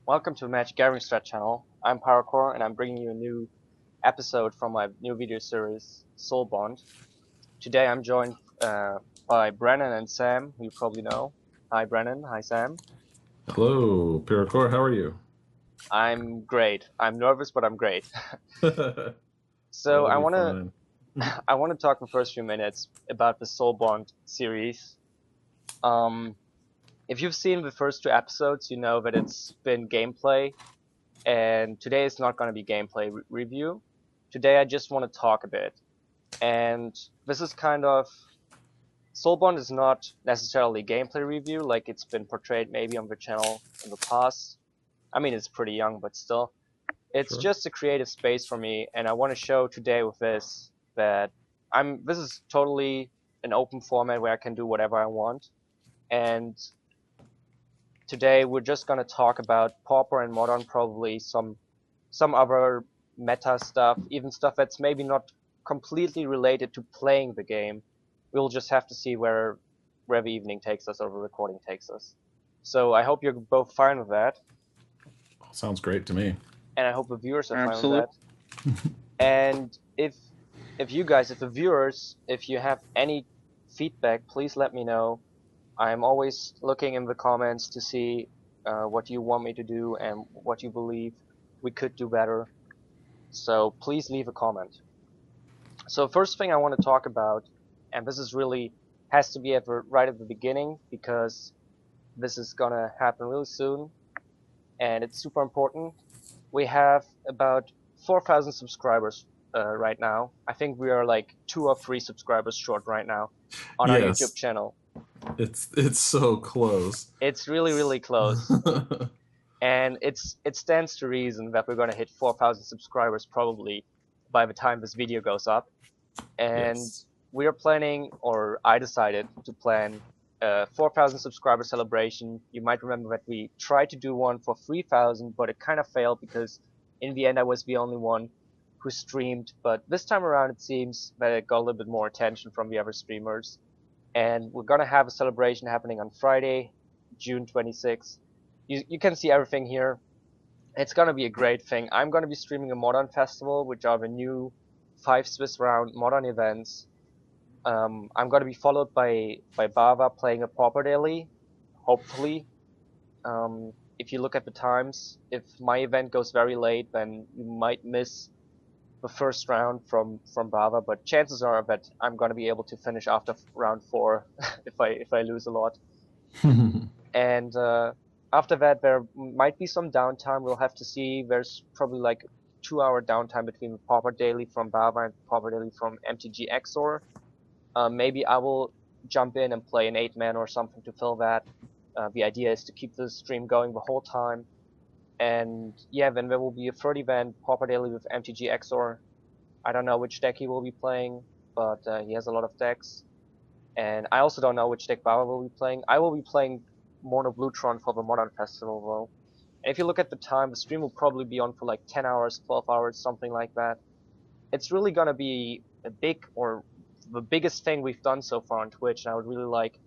Welcome to the Magic Gathering Strat channel. I'm Pauper and I'm bringing you a new episode from my new video series, Soulbond. Today I'm joined by Brennon and Sam, who you probably know. Hi Brennon, hi Sam. Hello, Piracor. How are you? I'm great. I'm nervous, but I'm great. So That'll I be wanna fine. I wanna talk the first few minutes about the Soulbond series. Um, if you've seen the first two episodes, you know that it's been gameplay, and today is not gonna be gameplay review. Today I just want to talk a bit. And this is kind of Soulbond is not necessarily gameplay review like it's been portrayed maybe on the channel in the past. I mean, it's pretty young, but still. It's Sure. just a creative space for me, and I want to show today with this that this is totally an open format where I can do whatever I want. And today we're just gonna talk about Pauper and Modern, probably some other meta stuff, even stuff that's maybe not completely related to playing the game. We'll just have to see where the evening takes us or the recording takes us. So I hope you're both fine with that, Sounds great to me. and I hope the viewers are fine with Absolutely. that. And if you guys, if the viewers, if you have any feedback, please let me know. I'm always looking in the comments to see what you want me to do and what you believe we could do better. So please leave a comment. So first thing I want to talk about, and this is really has to be right at the beginning because this is gonna happen really soon, and it's super important. We have about 4,000 subscribers right now. I think we are like 2 or 3 subscribers short right now on our YouTube Yes, channel. it's so close. It's really really close, and it stands to reason that we're gonna hit 4,000 subscribers probably by the time this video goes up. And Yes. we are planning, or I decided to plan, a 4,000 subscriber celebration. You might remember that we tried to do one for 3,000, but it kind of failed because in the end I was the only one who streamed. But this time around it seems that it got a little bit more attention from the other streamers. And we're gonna have a celebration happening on Friday, June 26th. You can see everything here. It's gonna be a great thing. I'm gonna be streaming a modern festival, which are the new 5 Swiss round modern events. I'm gonna be followed by Bava playing a Pauper daily, hopefully. If you look at the times, if my event goes very late, then you might miss the first round from Bava. But chances are that I'm gonna be able to finish after round 4 if I lose a lot. And after that, there might be some downtime. We'll have to see. There's probably like 2 hour downtime between Pauper daily from Bava and Pauper daily from MTG XOR. Maybe I will jump in and play an 8-man or something to fill that. The idea is to keep the stream going the whole time. And yeah, then there will be a third event, Pauper Daily with MTG XOR. I don't know which deck he will be playing, but he has a lot of decks. And I also don't know which deck Bauer will be playing. I will be playing Mono Bluetron for the Modern Festival though. And if you look at the time, the stream will probably be on for like 10 hours, 12 hours, something like that. It's really gonna be a big, or the biggest thing we've done so far on Twitch, and I would really like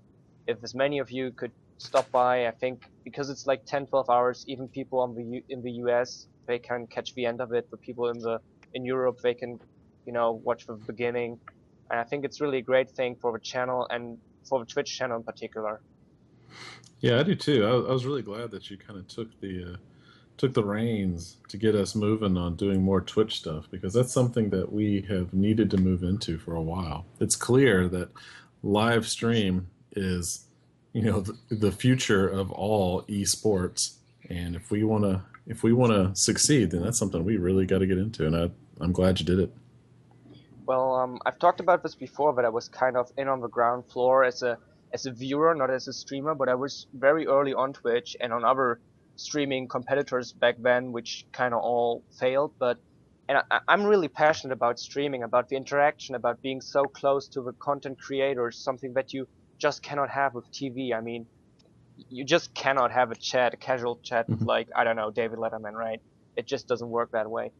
if as many of you could stop by. I think because it's like 10, 12 hours, even people in the US, they can catch the end of it. The people in Europe, they can, watch the beginning. And I think it's really a great thing for the channel and for the Twitch channel in particular. Yeah, I do too. I was really glad that you kind of took the reins to get us moving on doing more Twitch stuff because that's something that we have needed to move into for a while. It's clear that live stream is, the future of all esports, and if we want to succeed, then that's something we really got to get into. And I'm glad you did it. Well, I've talked about this before, that I was kind of in on the ground floor as a viewer, not as a streamer, but I was very early on Twitch and on other streaming competitors back then, which kind of all failed. I'm really passionate about streaming, about the interaction, about being so close to the content creators, something that you just cannot have with TV. I mean, you just cannot have a casual chat with, Mhm. like, I don't know, David Letterman, right? It just doesn't work that way.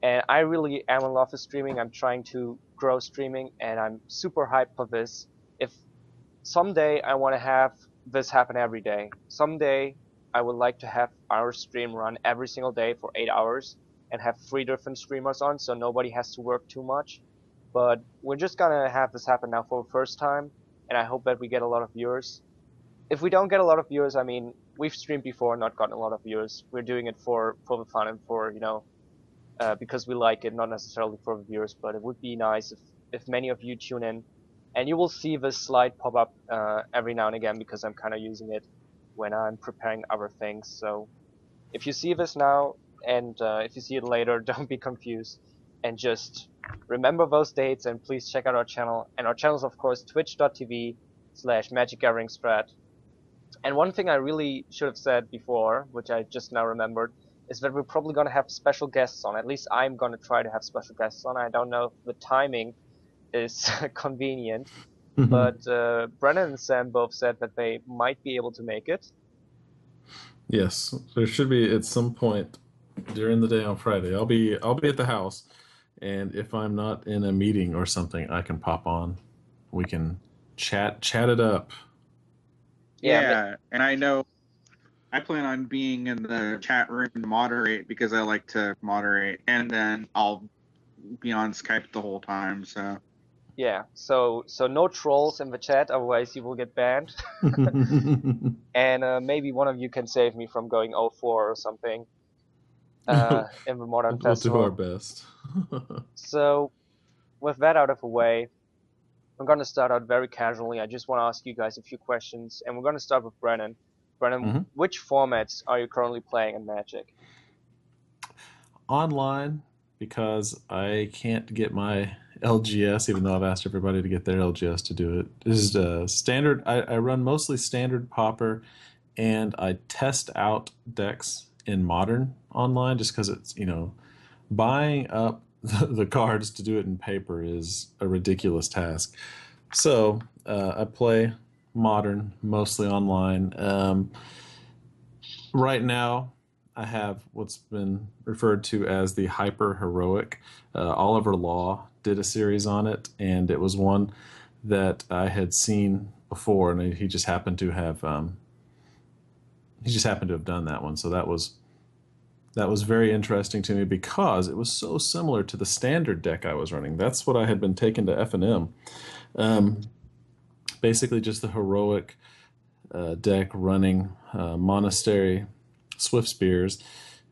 And I really am in love with streaming. I'm trying to grow streaming, and I'm super hyped for this. If someday I want to have this happen every day, someday I would like to have our stream run every single day for 8 hours and have 3 different streamers on, so nobody has to work too much. But we're just gonna have this happen now for the first time, and I hope that we get a lot of viewers. If we don't get a lot of viewers, I mean, we've streamed before and not gotten a lot of viewers. We're doing it for the fun and for, because we like it, not necessarily for the viewers. But it would be nice if many of you tune in, and you will see this slide pop up every now and again because I'm kind of using it when I'm preparing other things. So if you see this now and if you see it later, don't be confused, and just remember those dates, and please check out our channel. And our channel is of course twitch.tv/magicgatheringspread. And one thing I really should have said before, which I just now remembered, is that we're probably going to have special guests on. At least I'm going to try to have special guests on. I don't know if the timing is convenient, but Brennan and Sam both said that they might be able to make it. Yes, there should be at some point during the day on Friday. I'll be at the house, and if I'm not in a meeting or something, I can pop on. We can chat it up. Yeah, and I know I plan on being in the chat room to moderate because I like to moderate, and then I'll be on Skype the whole time. So yeah, so no trolls in the chat, otherwise you will get banned. And maybe one of you can save me from going 0-4 or something in the Modern Festival. We'll do our best. So, with that out of the way, I'm going to start out very casually. I just want to ask you guys a few questions, and we're going to start with Brennan. Brennan, which formats are you currently playing in Magic? Online, because I can't get my LGS, even though I've asked everybody to get their LGS to do it. This is standard. I run mostly standard Pauper, and I test out decks in Modern online just because it's, buying up the cards to do it in paper is a ridiculous task. So I play Modern mostly online. Right now, I have what's been referred to as the hyper heroic. Oliver Law did a series on it, and it was one that I had seen before, and he just happened to have done that one. So that was very interesting to me because it was so similar to the standard deck I was running. That's what I had been taking to F&M. Basically just the heroic deck running Monastery Swift Spears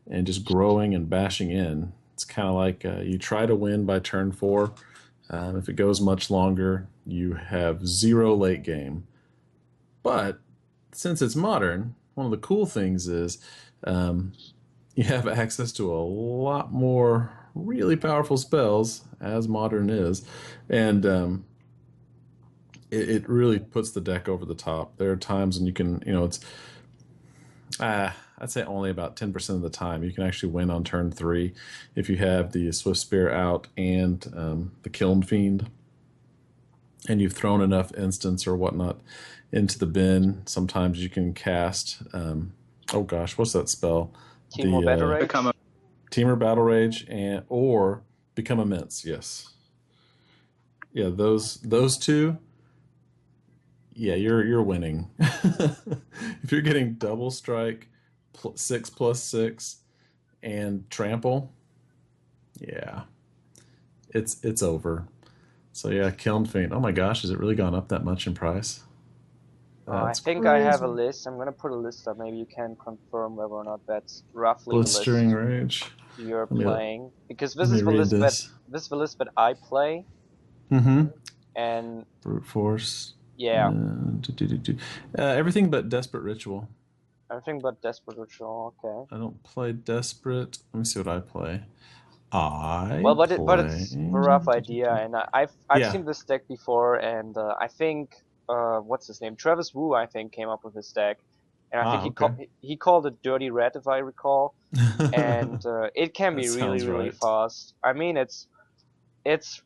and just growing and bashing in. It's kind of like you try to win by turn 4. If it goes much longer, you have 0 late game. But since it's Modern, one of the cool things is you have access to a lot more really powerful spells, as Modern is, and it really puts the deck over the top. There are times when you can, it's I'd say only about 10% of the time you can actually win on turn 3 if you have the Swift Spear out and the Kiln Fiend, and you've thrown enough instants or whatnot into the bin. Sometimes you can cast oh gosh, what's that spell? Team Battle Rage? Teamer Battle Rage or Become Immense, yes. Yeah, those two, yeah, you're winning. If you're getting double strike, 6+6, and trample, yeah, it's over. So yeah, Kiln Fiend. Oh my gosh, has it really gone up that much in price? I think crazy. I have a list. I'm gonna put a list up. Maybe you can confirm whether or not that's roughly Blistering the list Rage you're playing. Because this is the list that I play. Mm-hmm. And Brute Force. Yeah. Everything but Desperate Ritual. Everything but Desperate Ritual. Okay. I don't play Desperate. Let me see what I play. But it's a rough idea, and I've seen this deck before, and I think what's his name? Travis Wu, I think, came up with this deck, and I think he called it Dirty Red, if I recall, and it can be really fast. I mean, it's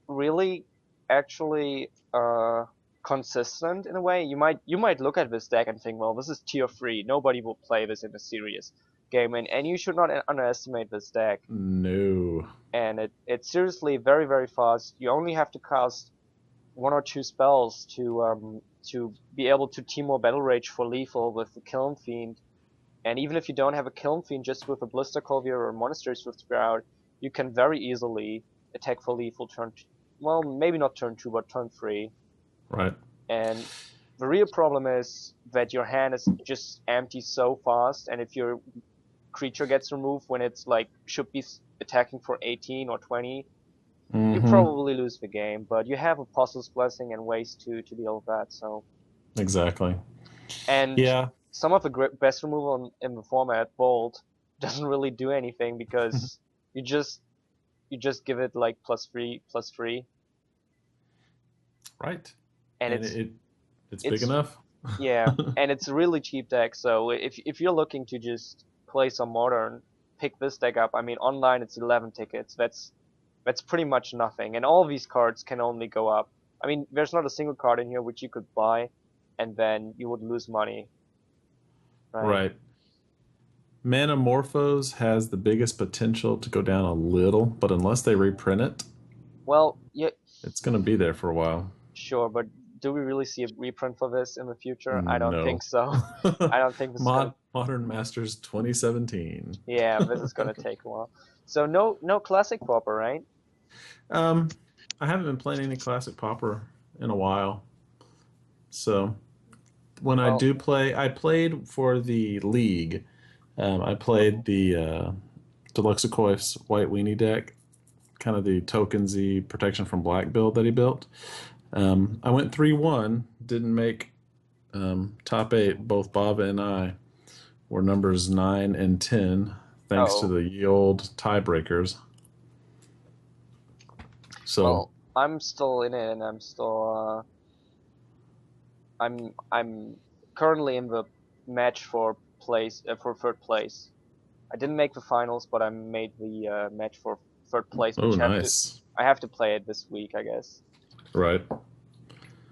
really actually consistent in a way. You might look at this deck and think, well, this is tier 3. Nobody will play this in a serious game, and you should not underestimate this deck. No. And it's seriously very, very fast. You only have to cast 1 or 2 spells to be able to Teemo Battle Rage for lethal with the Kiln Fiend, And even if you don't have a Kiln Fiend, just with a Blister Courier or Monastery Swift Sprout, you can very easily attack for lethal turn. Well, maybe not turn 2, but turn 3. Right. And the real problem is that your hand is just empty so fast, and if your creature gets removed when it's like should be attacking for 18 or 20, you probably lose the game. But you have Apostle's Blessing and ways to deal with that. So Exactly. and Yeah. some of the best removal in the format, Bolt, doesn't really do anything because you just give it like +3/+3. Right. And it's big enough. Yeah, and it's a really cheap deck. So if you're looking to just play some modern, pick this deck up. I mean, online it's 11 tickets. That's pretty much nothing. And all of these cards can only go up. I mean, there's not a single card in here which you could buy, and then you would lose money. Right. Manamorphose has the biggest potential to go down a little, but unless they reprint it, well, yeah, it's going to be there for a while. Sure, but do we really see a reprint for this in the future? I don't No. think so. I don't think this is Modern Masters 2017. Yeah, this is gonna take a while. So no classic Pauper, right? I haven't been playing any classic Pauper in a while. So when I do play, I played for the League. I played the Deluxecoif's White Weenie deck, kind of the tokensy protection from black build that he built. I went 3-1, didn't make top 8. Both Bava and I were numbers 9 and 10, thanks to the ye old tiebreakers. So well, I'm still in it, and I'm still I'm currently in the match for third place. I didn't make the finals, but I made the match for third place. Which nice. I have to play it this week, I guess. Right.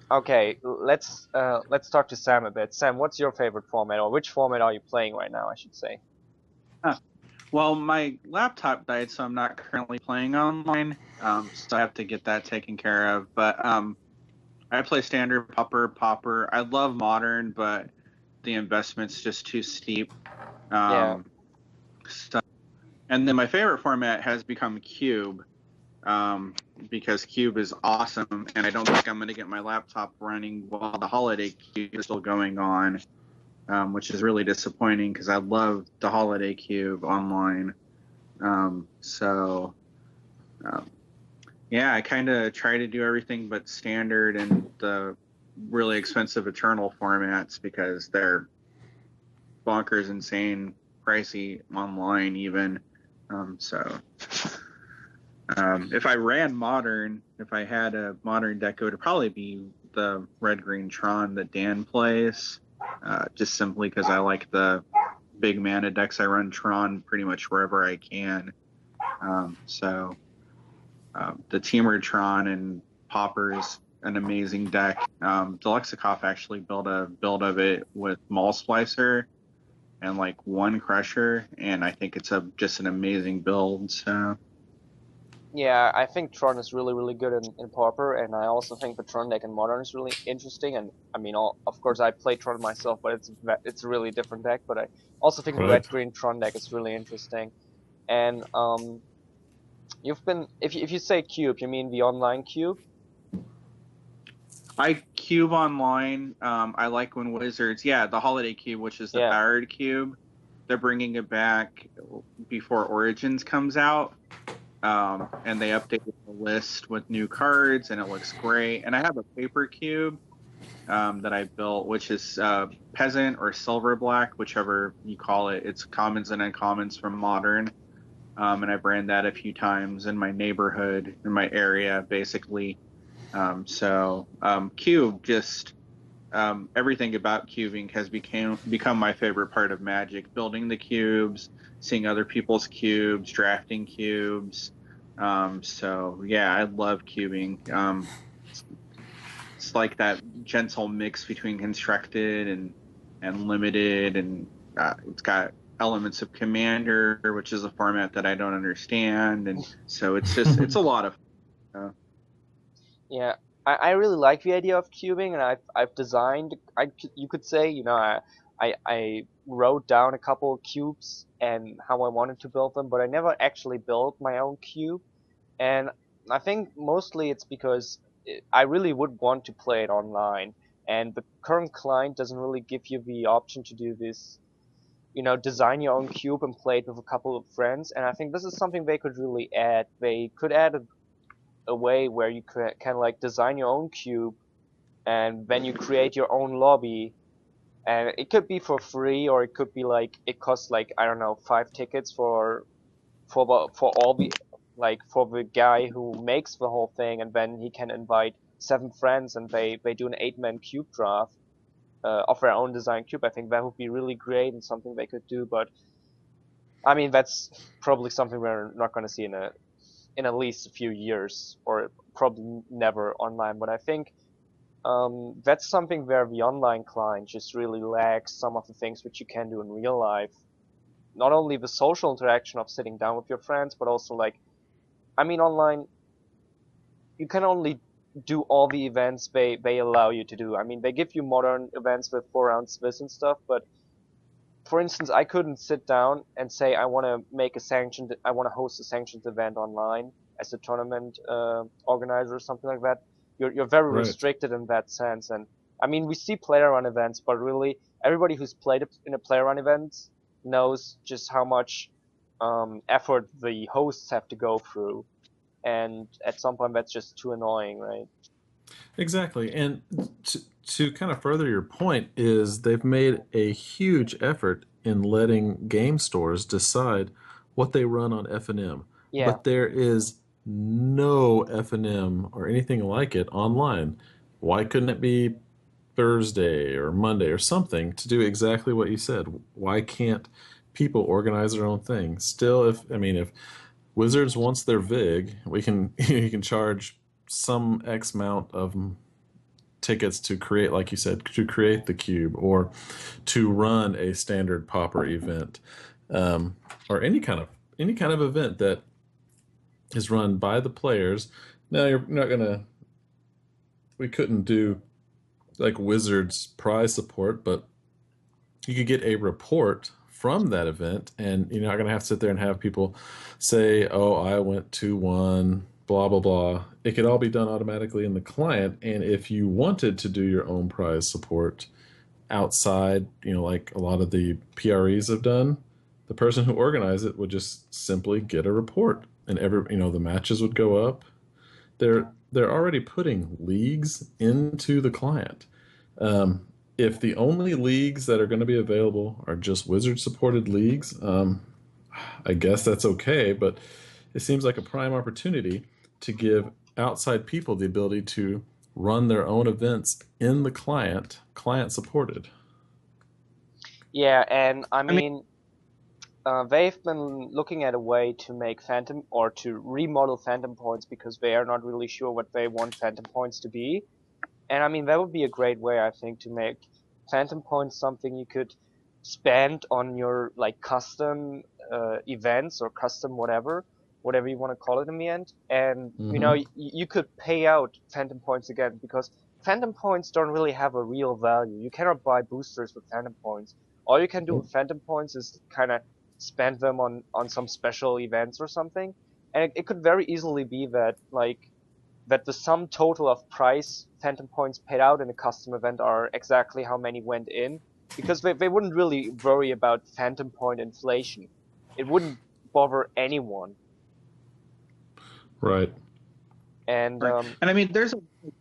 Okay, let's talk to Sam a bit. Sam, what's your favorite format, or which format are you playing right now, I should say? Well, my laptop died, so I'm not currently playing online. So I have to get that taken care of. But I play standard, Pauper. I love modern, but the investment's just too steep. Yeah. So, and then my favorite format has become Cube. Because Cube is awesome, and I don't think I'm going to get my laptop running while the holiday Cube is still going on, which is really disappointing because I love the holiday Cube online. Yeah, I kind of try to do everything but standard and the really expensive Eternal formats because they're bonkers, insane, pricey online even. If I ran modern, if I had a modern deck, it would probably be the red-green Tron that Dan plays, just simply because I like the big mana decks. I run Tron pretty much wherever I can. The Teamer Tron and Pauper is an amazing deck. Deluxecoif actually built a build of it with Maul Splicer and like one Crusher, and I think it's just an amazing build. So. Yeah, I think Tron is really, really good in Pauper, and I also think the Tron deck in Modern is really interesting. And I mean, of course, I play Tron myself, but it's a really different deck. But I also think the red-green Tron deck is really interesting. And you've been if you say Cube, you mean the online Cube? I Cube online. I like when Wizards, the Holiday Cube, which is the powered Cube. They're bringing it back before Origins comes out. And they updated the list with new cards, and it looks great. And I have a paper cube that I built, which is Peasant or Silver Black, whichever you call it. It's commons and uncommons from Modern. And I brand that a few times in my neighborhood, in my area, basically. Cube, just everything about cubing has become my favorite part of Magic. Building the cubes, seeing other people's cubes, drafting cubes. I love cubing. It's like that gentle mix between constructed and limited, and it's got elements of Commander, which is a format that I don't understand, and so it's a lot of fun. Yeah, I really like the idea of cubing, and I've designed. You could say, I I wrote down a couple of cubes and how I wanted to build them, but I never actually built my own cube. And I think mostly it's because I really would want to play it online, and the current client doesn't really give you the option to do this, design your own cube and play it with a couple of friends. And I think this is something they could really add. They could add a way where you can like design your own cube, and then you create your own lobby, and it could be for free, or it could be like it costs like, I don't know, 5 tickets for all the, like, for the guy who makes the whole thing, and then he can invite 7 friends, and they do an 8-man cube draft of their own design cube. I think that would be really great and something they could do. But I mean, that's probably something we're not going to see in at least a few years, or probably never online. But I think that's something where the online client just really lacks some of the things which you can do in real life. Not only the social interaction of sitting down with your friends, but also like, I mean, online, you can only do all the events they allow you to do. I mean, they give you modern events with 4-round Swiss and stuff, but for instance, I couldn't sit down and say I want to host a sanctioned event online as a tournament organizer or something like that. You're very Right. restricted in that sense. And I mean, we see player run events, but really everybody who's played in a player run event knows just how much effort the hosts have to go through, and at some point that's just too annoying, right? Exactly. And to kind of further your point is they've made a huge effort in letting game stores decide what they run on F&M. Yeah. But there is no F&M or anything like it online. Why couldn't it be Thursday or Monday or something to do exactly what you said? Why can't people organize their own thing? Still, if Wizards wants their VIG, we can you can charge some X amount of tickets to create, like you said, to create the cube or to run a standard Pauper event, or any kind of event that is run by the players. Now you're not gonna. We couldn't do like Wizards prize support, but you could get a report from that event, and you're not going to have to sit there and have people say, "Oh, I went 2-1, blah blah blah." It could all be done automatically in the client, and if you wanted to do your own prize support outside, like a lot of the PREs have done, the person who organized it would just simply get a report, and the matches would go up. They're already putting leagues into the client. If the only leagues that are going to be available are just Wizard-supported leagues, I guess that's okay, but it seems like a prime opportunity to give outside people the ability to run their own events in the client-supported. Yeah, and I mean, they've been looking at a way to make Phantom, or to remodel Phantom Points, because they are not really sure what they want Phantom Points to be. And I mean, that would be a great way, I think, to make Phantom Points something you could spend on your like custom events, or custom whatever you want to call it in the end. And you could pay out Phantom Points again, because Phantom Points don't really have a real value. You cannot buy boosters with Phantom Points. All you can do with Phantom Points is kind of spend them on some special events or something. And it could very easily be that that the sum total of price Phantom Points paid out in a custom event are exactly how many went in, because they wouldn't really worry about Phantom Point inflation. It wouldn't bother anyone. Right. And and I mean, there's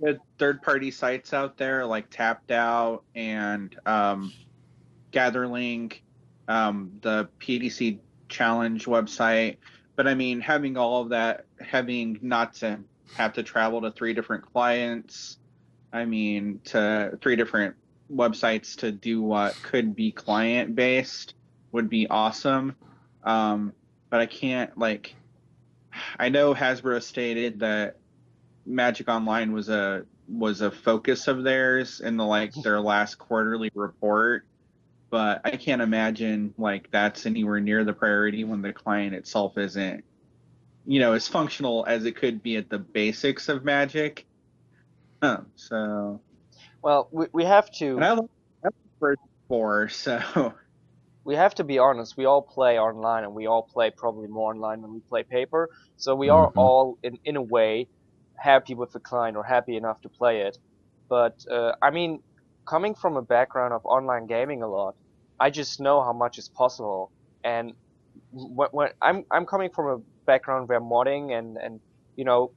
good third-party sites out there like Tapped Out and Gatherlink, the PDC Challenge website. But I mean, having all of that, having not to have to travel to 3 different clients, I mean, to 3 different websites to do what could be client-based would be awesome. But I can't, like, I know Hasbro stated that Magic Online was a focus of theirs in their last quarterly report, but I can't imagine that's anywhere near the priority when the client itself isn't as functional as it could be at the basics of Magic. So well, we have to. And I love for. So we have to be honest. We all play online, and we all play probably more online than we play paper. So we are Mm-hmm. all, in a way, happy with the client or happy enough to play it. But I mean, coming from a background of online gaming a lot, I just know how much is possible. And when I'm coming from a background where modding and you know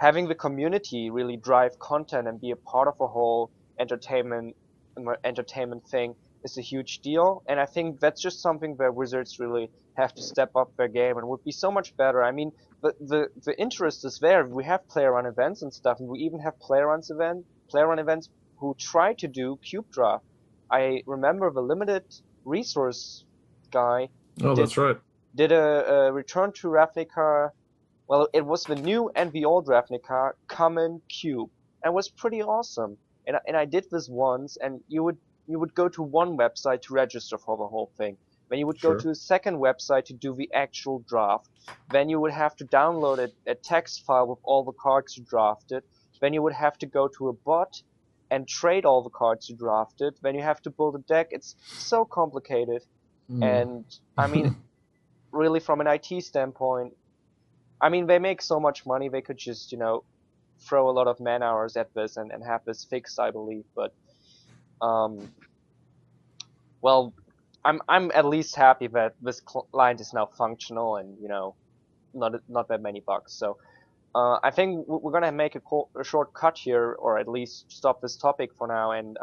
having the community really drive content and be a part of a whole entertainment entertainment thing is a huge deal. And I think that's just something where Wizards really have to step up their game and would be so much better. I mean, the interest is there. We have player run events and stuff, and we even have player run events who try to do cube draft. I remember the limited resource guy Oh, did that's right. did a return to Ravnica. Well, it was the new and the old Ravnica common cube, and it was pretty awesome. And I did this once, and you would go to one website to register for the whole thing. Then you would go Sure. to a second website to do the actual draft. Then you would have to download a text file with all the cards you drafted. Then you would have to go to a bot and trade all the cards you drafted. Then you have to build a deck. It's so complicated. Mm. And I mean, really, from an IT standpoint, I mean, they make so much money, they could just, throw a lot of man hours at this and have this fixed, I believe. But, um, well, I'm at least happy that this client is now functional and, not that many bugs. So, I think we're gonna make a short cut here, or at least stop this topic for now, and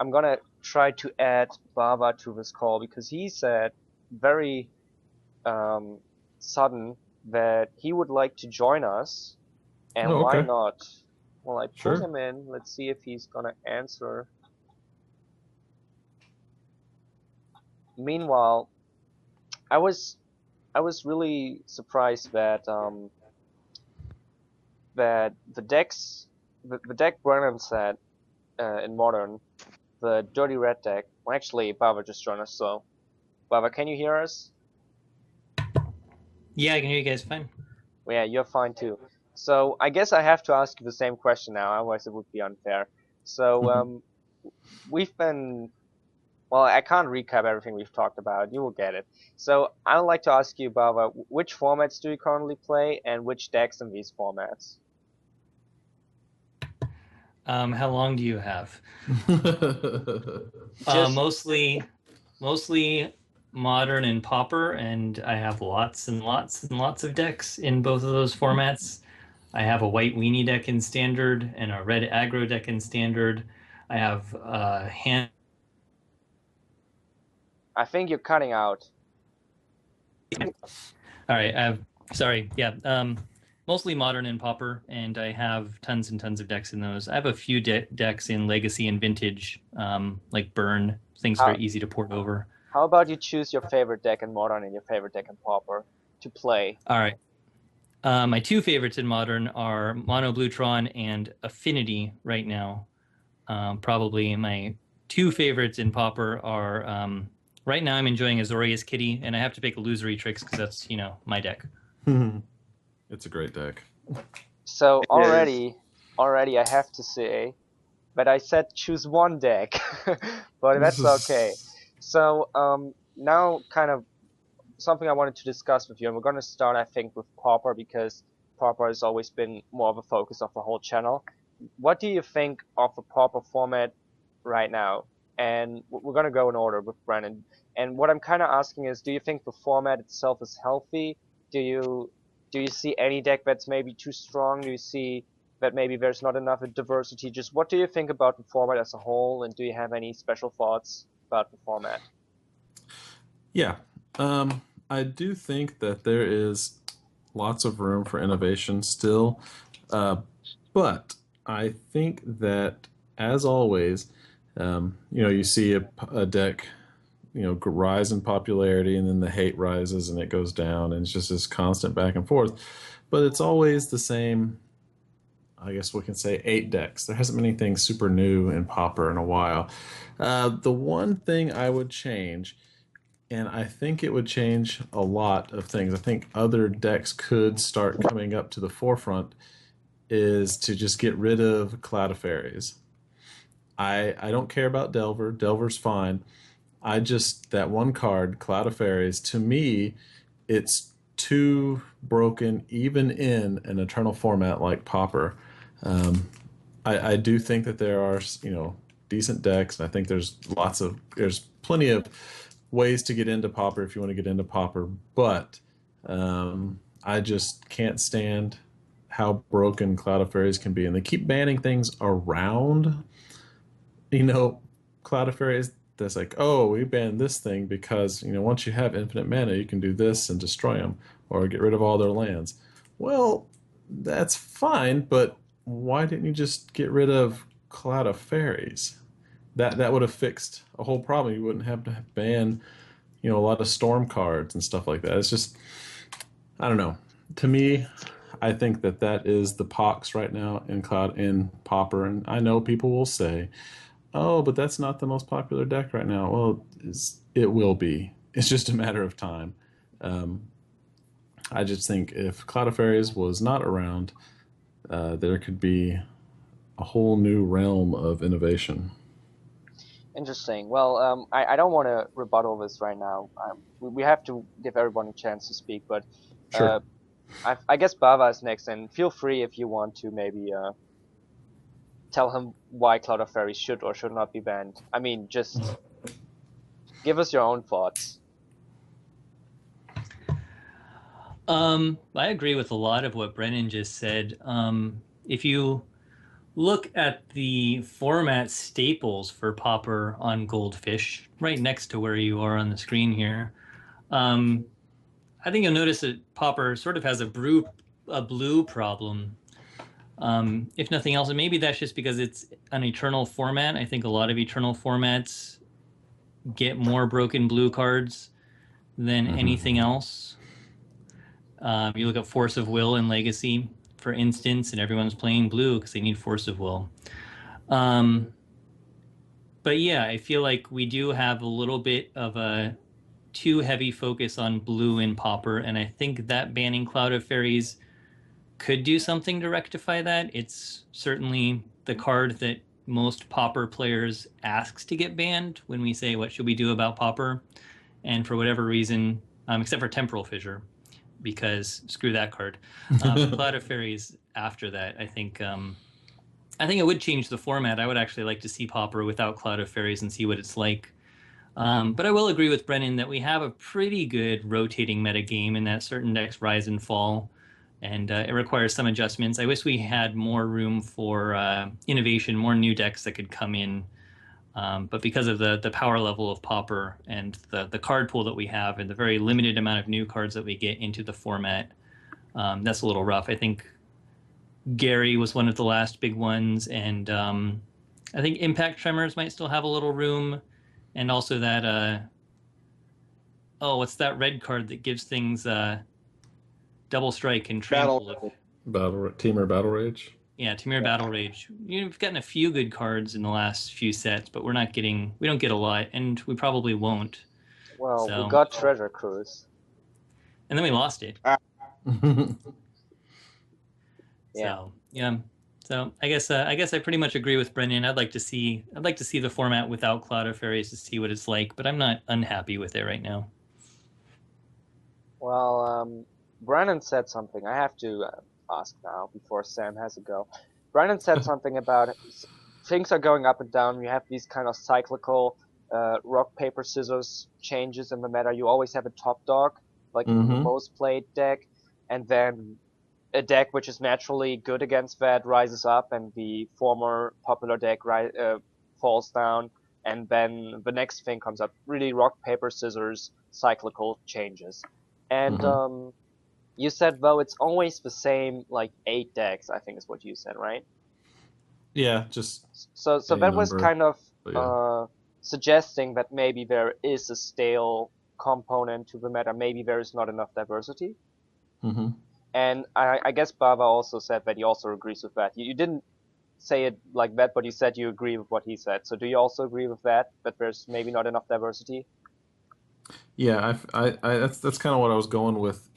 I'm gonna try to add Bava to this call because he said very um, sudden that he would like to join us, and Oh, why okay. not? Well, I pulled Sure. him in. Let's see if he's gonna answer. Meanwhile, I was I was really surprised that the deck Brennon said in Modern, the Dirty Red deck. Well, actually, Bava just joined us. So, Bava, can you hear us? Yeah, I can hear you guys fine. Well, yeah, you're fine too. So I guess I have to ask you the same question now, otherwise it would be unfair. So we've been, well, I can't recap everything we've talked about. You will get it. So I would like to ask you about which formats do you currently play and which decks in these formats? How long do you have? Just Mostly modern and pauper, and I have lots and lots and lots of decks in both of those formats. I have a white weenie deck in standard and a red aggro deck in standard. I have a hand. I think you're cutting out. All right, sorry, yeah. Mostly modern and pauper, and I have tons and tons of decks in those. I have a few decks in legacy and vintage, like burn, things that How are easy to port over. how about you choose your favorite deck in Modern and your favorite deck in Pauper to play? All right. My two favorites in modern are Mono Bluetron and Affinity right now. Probably my two favorites in Pauper are right now I'm enjoying Azorius Kitty, and I have to pick Illusory Tricks because that's, my deck. It's a great deck. So It is. already I have to say, but I said choose one deck, but that's okay. So now kind of something I wanted to discuss with you, and we're going to start, I think, with Pauper because Pauper has always been more of a focus of the whole channel. What do you think of the Pauper format right now? And we're going to go in order with Brennan. And what I'm kind of asking is, do you think the format itself is healthy? Do you do you see any deck that's maybe too strong? Do you see that maybe there's not enough diversity? Just what do you think about the format as a whole, and do you have any special thoughts about the format? Yeah. I do think that there is lots of room for innovation still. But I think that, as always, you see a deck, rise in popularity, and then the hate rises and it goes down, and it's just this constant back and forth. But it's always the same, I guess we can say, 8 decks. There hasn't been anything super new in Pauper in a while. The one thing I would change, and I think it would change a lot of things, I think other decks could start coming up to the forefront, is to just get rid of Cloud of Fairies. I don't care about Delver. Delver's fine. I just, that one card, Cloud of Fairies, to me, it's too broken, even in an Eternal format like Pauper. Um, I do think that there are, decent decks, and I think there's plenty of ways to get into Pauper if you want to get into Pauper, but I just can't stand how broken Cloud of Fairies can be, and they keep banning things around, Cloud of Fairies. That's like, oh, we banned this thing because once you have infinite mana, you can do this and destroy them or get rid of all their lands. Well, that's fine, but why didn't you just get rid of Cloud of Fairies? That would have fixed a whole problem. You wouldn't have to ban, a lot of storm cards and stuff like that. It's just, I don't know. To me, I think that is the pox right now in Pauper, and I know people will say, "Oh, but that's not the most popular deck right now." Well, it will be. It's just a matter of time. Um, I just think if Cloud of Fairies was not around, there could be a whole new realm of innovation. Interesting. Well, I don't want to rebuttal this right now. We have to give everyone a chance to speak, but Sure. I guess Bava is next, and feel free if you want to maybe tell him why Cloud of Fairies should or should not be banned. I mean, just give us your own thoughts. I agree with a lot of what Brennan just said. If you look at the format staples for Pauper on Goldfish, right next to where you are on the screen here, I think you'll notice that Pauper sort of has a blue problem. If nothing else, and maybe that's just because it's an Eternal format. I think a lot of Eternal formats get more broken blue cards than anything else. You look at Force of Will and Legacy, for instance, and everyone's playing blue because they need Force of Will. But yeah, I feel like we do have a little bit of a too heavy focus on blue in Pauper, and I think that banning Cloud of Fairies could do something to rectify that. It's certainly the card that most Pauper players asks to get banned when we say, what should we do about Pauper? And for whatever reason, except for Temporal Fissure, because screw that card. Cloud of Fairies after that, I think it would change the format. I would actually like to see Pauper without Cloud of Fairies and see what it's like. But I will agree with Brennan that we have a pretty good rotating meta game in that certain decks rise and fall, and it requires some adjustments. I wish we had more room for innovation, more new decks that could come in. But because of the power level of Pauper and the card pool that we have and the very limited amount of new cards that we get into the format, that's a little rough. I think Gary was one of the last big ones, and I think Impact Tremors might still have a little room, and also that what's that red card that gives things double strike and trample? Temur Battle Rage. Yeah, Temur Battle Rage. We've gotten a few good cards in the last few sets, but we don't get a lot, and we probably won't. Well, we got Treasure Cruise. And then we lost it. Yeah. So, yeah. So I guess I pretty much agree with Brennan. I'd like to see the format without Cloud of Fairies to see what it's like, but I'm not unhappy with it right now. Well, Brennan said something. I have to ask now before Sam has a go. Brennan said something about things are going up and down. You have these kind of cyclical rock, paper, scissors changes in the meta. You always have a top dog, like the most played deck, and then a deck which is naturally good against that rises up, and the former popular deck falls down, and then the next thing comes up. Really, rock, paper, scissors, cyclical changes. And you said, though, it's always the same, like 8 decks, I think is what you said, right? Yeah, just so that was kind of suggesting that maybe there is a stale component to the meta. Maybe there is not enough diversity. And I guess Bava also said that he also agrees with that. You didn't say it like that, but you said you agree with what he said. So do you also agree with that there's maybe not enough diversity? Yeah, that's kind of what I was going with.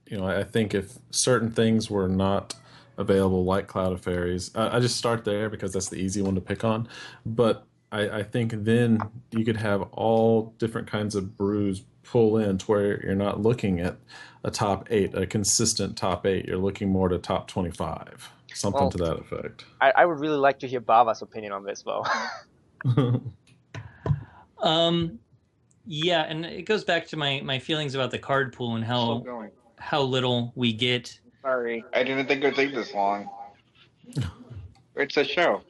I think if certain things were not available, like Cloud of Fairies. I just start there because that's the easy one to pick on. But I think then you could have all different kinds of brews pull in to where you're not looking at a top 8, a consistent top 8. You're looking more to top 25, something Well, to that effect. I would really like to hear Bava's opinion on this, though. Yeah, and it goes back to my feelings about the card pool and Still going. how little we get. Sorry, I didn't think it would take this long. It's a show.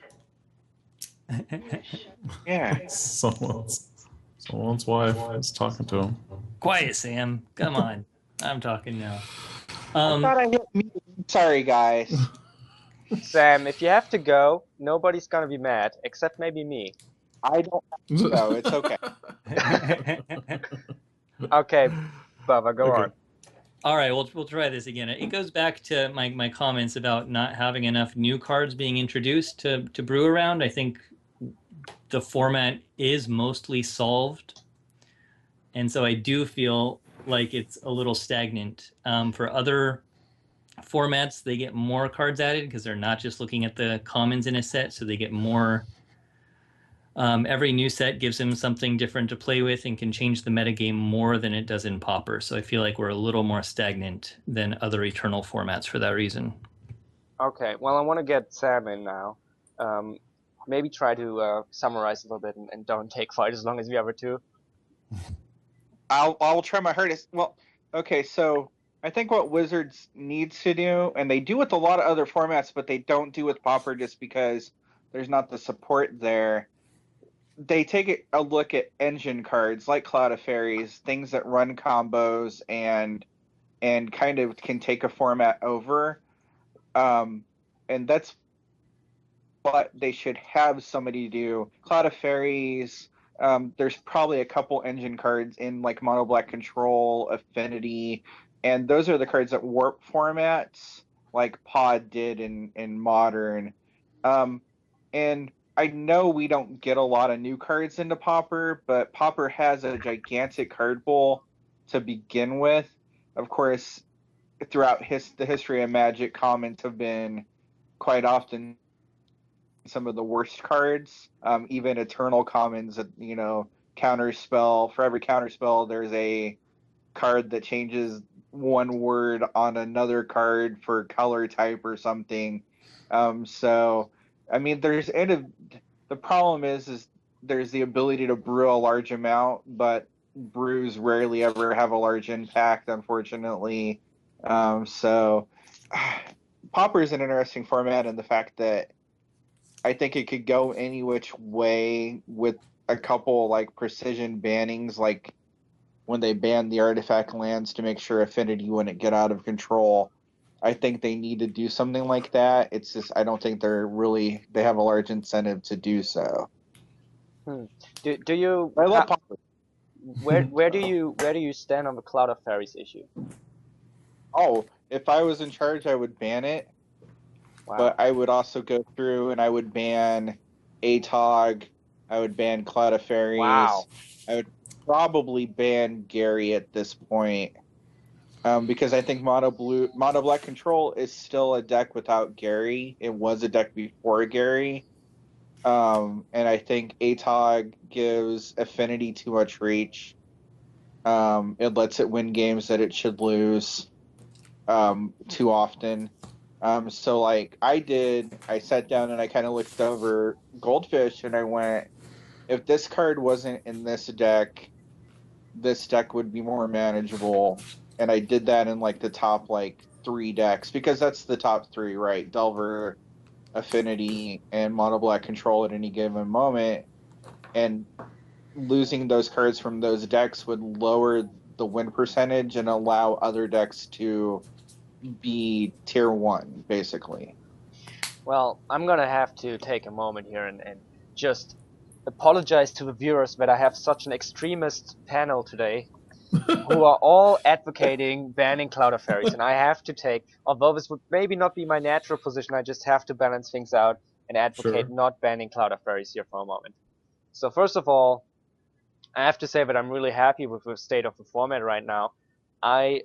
Yeah. Someone's wife is talking to him. Quiet, Sam. Come on. I'm talking now. I thought I hit mute. Sorry, guys. Sam, if you have to go, nobody's gonna be mad, except maybe me. I don't have to go. It's okay. Okay, Bava, go Okay. on. All right, we'll try this again. It goes back to my comments about not having enough new cards being introduced to brew around. I think the format is mostly solved, and so I do feel like it's a little stagnant. For other formats, they get more cards added because they're not just looking at the commons in a set, so they get more. Every new set gives them something different to play with and can change the metagame more than it does in Pauper. So I feel like we're a little more stagnant than other Eternal formats for that reason. Okay, well, I want to get Sam in now. Maybe try to summarize a little bit and don't take quite as long as the other two. I'll try my hardest. Well, okay, so I think what Wizards needs to do, and they do with a lot of other formats, but they don't do with Pauper just because there's not the support there. They take a look at engine cards like Cloud of Fairies, things that run combos and kind of can take a format over. And that's what they should have somebody do. Cloud of Fairies, there's probably a couple engine cards in like Mono Black Control, Affinity, and those are the cards that warp formats like Pod did in Modern. And I know we don't get a lot of new cards into Pauper, but Pauper has a gigantic card pool to begin with. Of course, throughout the history of Magic, commons have been quite often some of the worst cards. Even Eternal commons, counterspell. For every counterspell, there's a card that changes one word on another card for color type or something. So, I mean, the problem is there's the ability to brew a large amount, but brews rarely ever have a large impact, unfortunately. So, Pauper is an interesting format in the fact that I think it could go any which way with a couple like precision bannings, like when they banned the artifact lands to make sure Affinity wouldn't get out of control. I think they need to do something like that. It's just I don't think they have a large incentive to do so. Do you? I love Pauper. Where do you stand on the Cloud of Fairies issue? Oh, if I was in charge, I would ban it. Wow. But I would also go through and I would ban ATOG. I would ban Cloud of Fairies. Wow. I would probably ban Gary at this point. Because I think Mono Black Control is still a deck without Gary. It was a deck before Gary. And I think ATOG gives Affinity too much reach. It lets it win games that it should lose too often. So like I sat down and I kind of looked over Goldfish and I went, if this card wasn't in this deck would be more manageable. And I did that in like the top like 3 decks because that's the top 3, right? Delver, Affinity, and Mono Black Control at any given moment. And losing those cards from those decks would lower the win percentage and allow other decks to be tier 1, basically. Well, I'm gonna have to take a moment here and just apologize to the viewers that I have such an extremist panel today who are all advocating banning Cloud of Fairies, and I have to take, although this would maybe not be my natural position, I just have to balance things out and advocate not banning Cloud of Fairies here for a moment. So first of all, I have to say that I'm really happy with the state of the format right now. I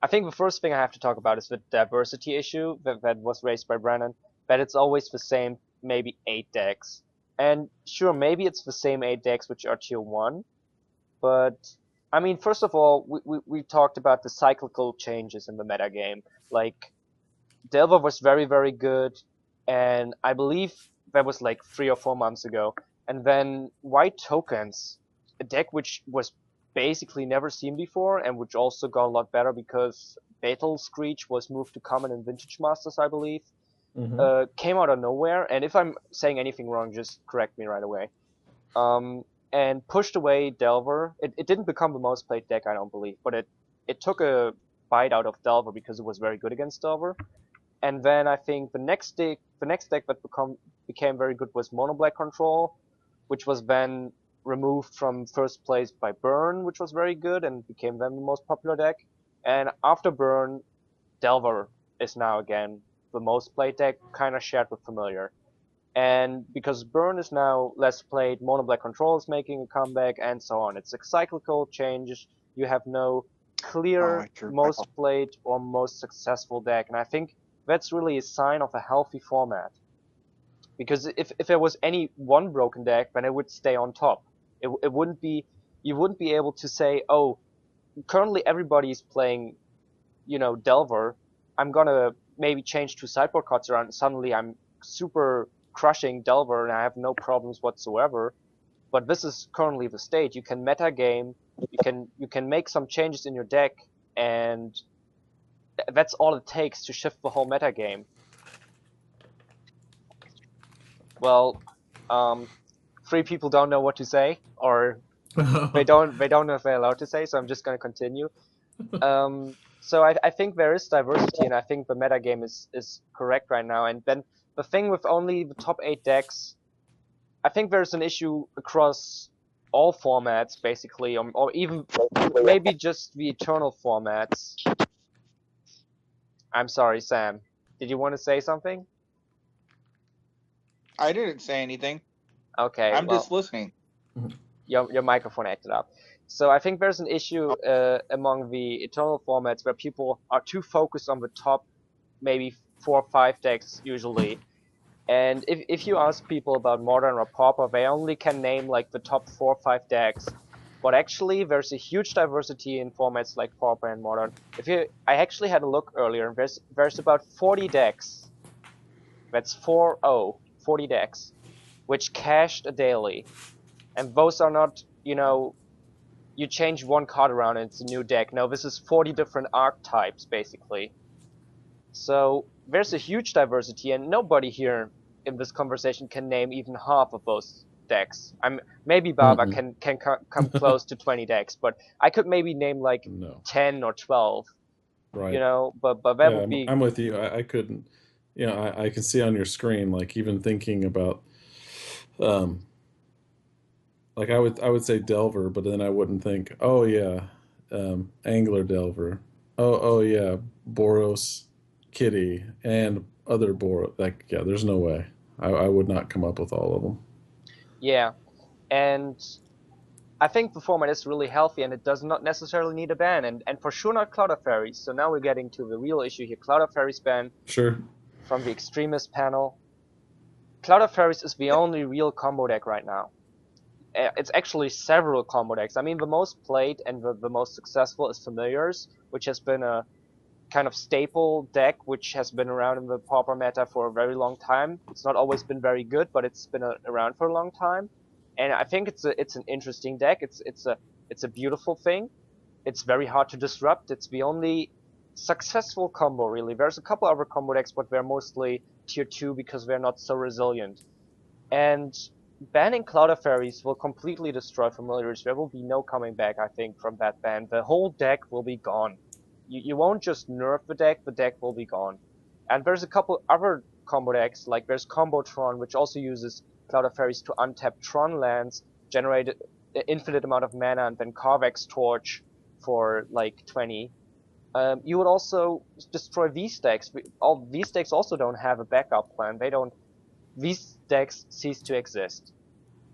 I think the first thing I have to talk about is the diversity issue that was raised by Brennon, that it's always the same, maybe 8 decks. And sure, maybe it's the same 8 decks which are tier 1, but I mean, first of all, we talked about the cyclical changes in the metagame. Like, Delver was very, very good, and I believe that was like 3 or 4 months ago. And then White Tokens, a deck which was basically never seen before, and which also got a lot better because Fatal Screech was moved to common in Vintage Masters, I believe, came out of nowhere. And if I'm saying anything wrong, just correct me right away. And pushed away Delver. It didn't become the most played deck, I don't believe, but it took a bite out of Delver because it was very good against Delver. And then I think the next deck that became very good was Mono Black Control, which was then removed from first place by Burn, which was very good and became then the most popular deck. And after Burn, Delver is now again the most played deck, kind of shared with Familiar. And because Burn is now less played, Mono Black Control is making a comeback, and so on. It's a cyclical change. You have no clear most played or most successful deck, and I think that's really a sign of a healthy format. Because if there was any one broken deck, then it would stay on top. It wouldn't be, you wouldn't be able to say, oh, currently everybody's playing, Delver. I'm gonna maybe change 2 sideboard cards around. Suddenly I'm super crushing Delver and I have no problems whatsoever. But this is currently the state. You can meta game. You can make some changes in your deck, and that's all it takes to shift the whole meta game. Well, 3 people don't know what to say, or they don't know if they're allowed to say. So I'm just gonna continue. So I think there is diversity, and I think the meta game is correct right now. And then the thing with only the top 8 decks, I think there's an issue across all formats, basically, or even maybe just the Eternal formats. I'm sorry, Sam. Did you want to say something? I didn't say anything. Okay. I'm just listening. Your microphone acted up. So I think there's an issue among the Eternal formats where people are too focused on the top maybe 4 or 5 decks usually. And if you ask people about Modern or Pauper, they only can name like the top 4 or 5 decks. But actually, there's a huge diversity in formats like Pauper and Modern. I actually had a look earlier. There's about 40 decks. That's 40 decks, which cached a daily. And those are not, you change one card around and it's a new deck. No, this is 40 different archetypes, basically. So there's a huge diversity, and nobody here in this conversation can name even half of those decks. Maybe Bava can come close to 20 decks, but I could maybe name like 10 or 12. Right. But that would be. I'm with you. I couldn't. I can see on your screen, like even thinking about, like I would say Delver, but then I wouldn't think, oh yeah, Angler Delver, oh yeah, Boros Kitty, and other Boros. Like, yeah, there's no way. I would not come up with all of them. Yeah, and I think the format is really healthy, and it does not necessarily need a ban, and for sure not Cloud of Fairies. So now we're getting to the real issue here. Cloud of Fairies ban. Sure. From the extremist panel. Cloud of Fairies is the only real combo deck right now. It's actually several combo decks. I mean, the most played and the most successful is Familiars, which has been a kind of staple deck, which has been around in the Pauper meta for a very long time. It's not always been very good, but it's been around for a long time. And I think it's an interesting deck. It's a beautiful thing. It's very hard to disrupt. It's the only successful combo, really. There's a couple other combo decks, but they're mostly tier 2 because they're not so resilient. And banning Cloud of Fairies will completely destroy Familiars. There will be no coming back, I think, from that ban. The whole deck will be gone. You won't just nerf the deck will be gone. And there's a couple other combo decks, like there's Combo Tron, which also uses Cloud of Fairies to untap Tron lands, generate an infinite amount of mana, and then Carvex Torch for like 20. You would also destroy these decks. All these decks also don't have a backup plan. These decks cease to exist.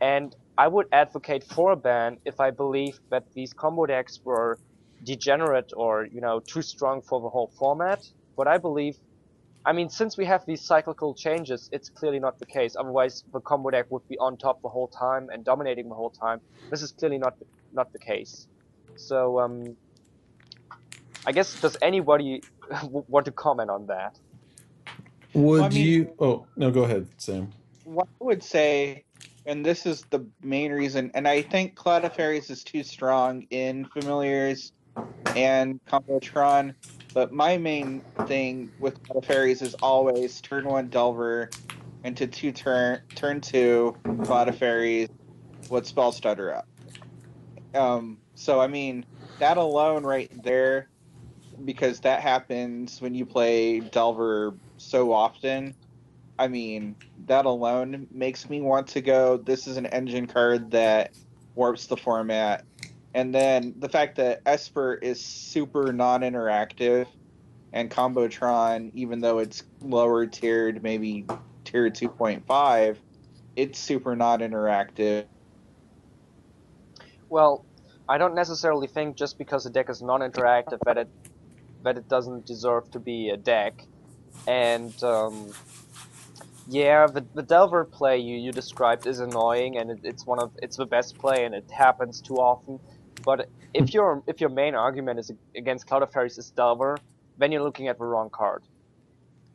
And I would advocate for a ban if I believe that these combo decks were degenerate or too strong for the whole format. But I believe, I mean, since we have these cyclical changes, it's clearly not the case. Otherwise, the combo deck would be on top the whole time and dominating the whole time. This is clearly not the case. So I guess, does anybody want to comment on that? Would you? Oh no, go ahead, Sam. What I would say, and this is the main reason, and I think Cloud of Fairies is too strong in Familiars and Combotron, but my main thing with Cloud of Fairies is always turn 1 Delver into turn 2 Cloud of Fairies with Spell Stutter up. So I mean, that alone right there, because that happens when you play Delver so often. I mean, that alone makes me want to go, this is an engine card that warps the format. And then the fact that Esper is super non-interactive, and Combotron, even though it's lower tiered, maybe tier 2.5, it's super non-interactive. Well, I don't necessarily think just because a deck is non-interactive that it doesn't deserve to be a deck. And yeah, the Delver play you described is annoying, and it's the best play, and it happens too often. But if your main argument is against Cloud of Fairies is Delver, then you're looking at the wrong card.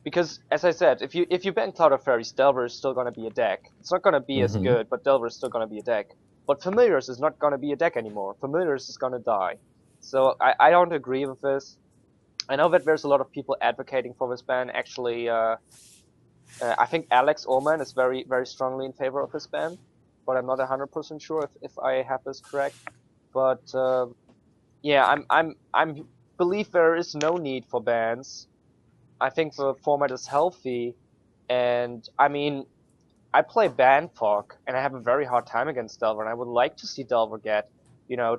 Because, as I said, if you ban Cloud of Fairies, Delver is still gonna be a deck. It's not gonna be as good, but Delver is still gonna be a deck. But Familiars is not gonna be a deck anymore. Familiars is gonna die. So I don't agree with this. I know that there's a lot of people advocating for this ban. Actually, I think Alex Ullman is very, very strongly in favor of this ban, but I'm not 100% sure if I have this correct. But yeah, I'm believe there is no need for bans. I think the format is healthy, and I mean, I play Banfog, and I have a very hard time against Delver, and I would like to see Delver get,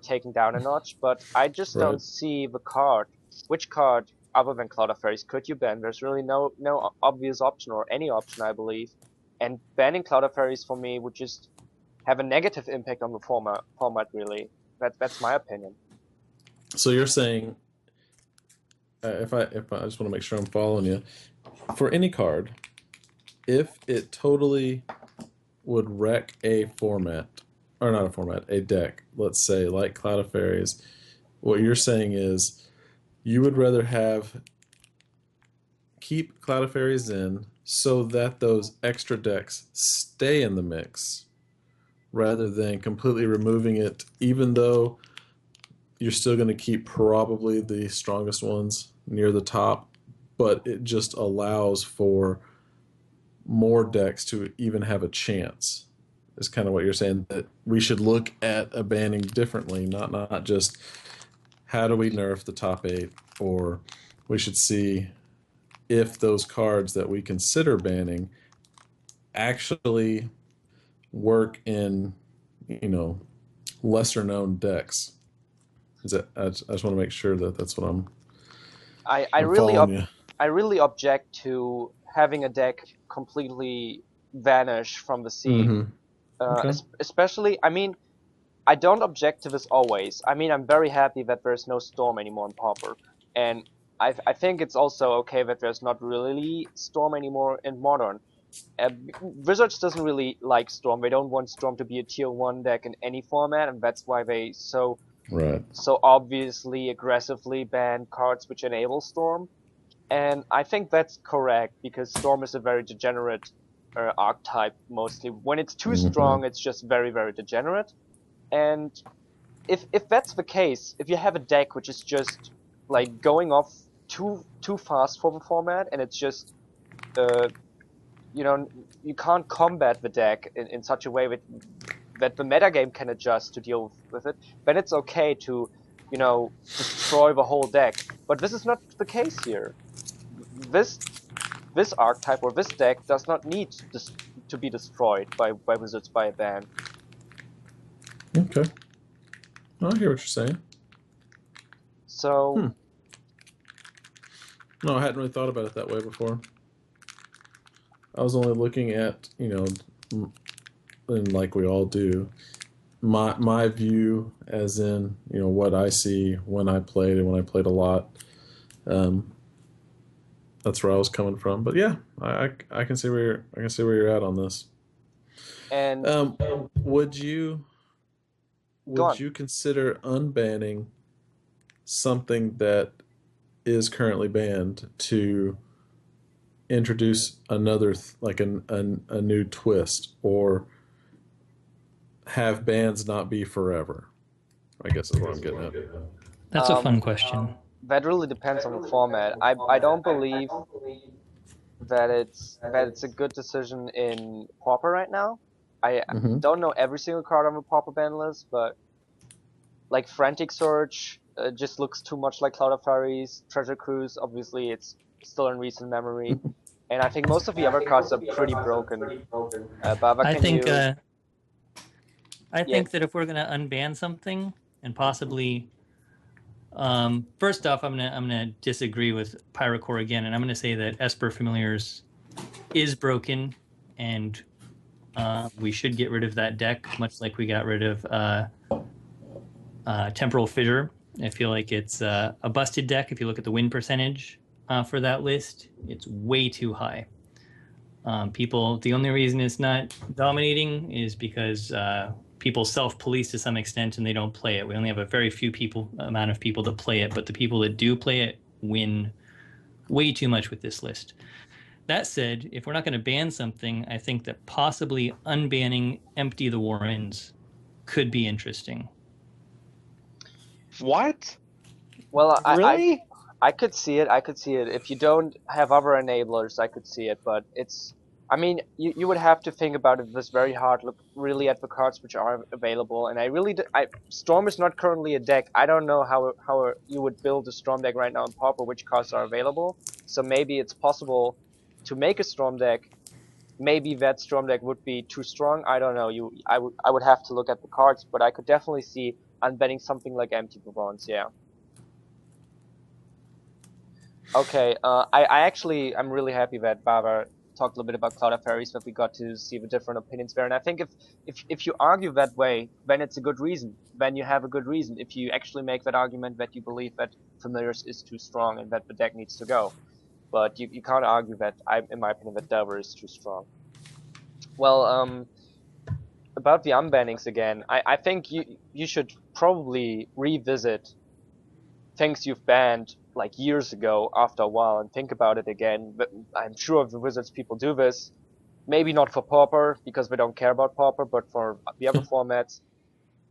taken down a notch, but I just don't see the card. Which card, other than Cloud of Fairies, could you ban? There's really no obvious option, or any option, I believe. And banning Cloud of Fairies for me would just have a negative impact on the format really. That's my opinion. So you're saying, if I just want to make sure I'm following you, for any card, if it totally would wreck a format, or not a format, a deck, let's say like Cloud of Fairies, what you're saying is you would rather keep Cloud of Fairies in so that those extra decks stay in the mix, rather than completely removing it, even though you're still going to keep probably the strongest ones near the top, but it just allows for more decks to even have a chance. Is kind of what you're saying, that we should look at a banning differently, not just how do we nerf the top 8, or we should see if those cards that we consider banning actually work in, lesser known decks. I just want to make sure that that's what I really object to having a deck completely vanish from the scene. Okay. Especially, I mean, I don't object to this always. I mean, I'm very happy that there's no Storm anymore in Pauper, and I think it's also okay that there's not really Storm anymore in Modern. Wizards doesn't really like Storm. They don't want Storm to be a tier 1 deck in any format, and that's why they so obviously aggressively ban cards which enable Storm. And I think that's correct, because Storm is a very degenerate archetype mostly. When it's too strong, it's just very, very degenerate. And if that's the case, if you have a deck which is just like going off too fast for the format, and it's just you can't combat the deck in such a way that the metagame can adjust to deal with it, then it's okay to destroy the whole deck. But this is not the case here. This archetype or this deck does not need to be destroyed by Wizards by a ban. Okay. I hear what you're saying. So... No, I hadn't really thought about it that way before. I was only looking at, and like we all do, my view, as in, you know, what I see when I played and when I played a lot. That's where I was coming from. But yeah, I can see where you're at on this. And Would you go on. consider unbanning something that is currently banned to introduce another like a new twist, or have bans not be forever? I guess is what I'm getting at. That's a fun question. That really depends on the format. I don't believe that it's a good decision in Pauper right now. I Mm-hmm. don't know every single card on the Pauper ban list, but like Frantic Search just looks too much like Cloud of Fairies. Treasure Cruise, obviously, it's still in recent memory, and I think most of the other cards are pretty broken. Bava, I can think you? I Yeah, think that if we're gonna unban something and possibly, first off, I'm gonna disagree with Pyrocore again, and I'm gonna say that Esper Familiars is broken, and we should get rid of that deck, much like we got rid of Temporal Fissure. I feel like it's a busted deck. If you look at the win percentage for that list, it's way too high. The only reason it's not dominating is because people self-police to some extent and they don't play it. We only have a very few amount of people to play it, but the people that do play it win way too much with this list. That said, if we're not going to ban something, I think that possibly unbanning Empty the Warrens could be interesting. What? well, Really? I could see it. I could see it. If you don't have other enablers, I could see it. But it's, I mean, you would have to think about it this very hard. Look really at the cards which are available. And I really, Storm is not currently a deck. I don't know how you would build a Storm deck right now in Pauper, which cards are available. So maybe it's possible to make a Storm deck. Maybe that Storm deck would be too strong. I don't know. I would have to look at the cards, but I could definitely see unbanning something like Empty Pavons. Yeah. Okay, I'm really happy that Bava talked a little bit about Cloud of Fairies, but we got to see the different opinions there. And I think if you argue that way, then it's a good reason. Then you have a good reason. If you actually make that argument that you believe that Familiars is too strong and that the deck needs to go. But you can't argue that, in my opinion, that Delver is too strong. Well, about the unbannings again, I think you should probably revisit things you've banned like years ago after a while and think about it again. But I'm sure the Wizards people do this. Maybe not for Pauper because we don't care about Pauper, but for the other formats.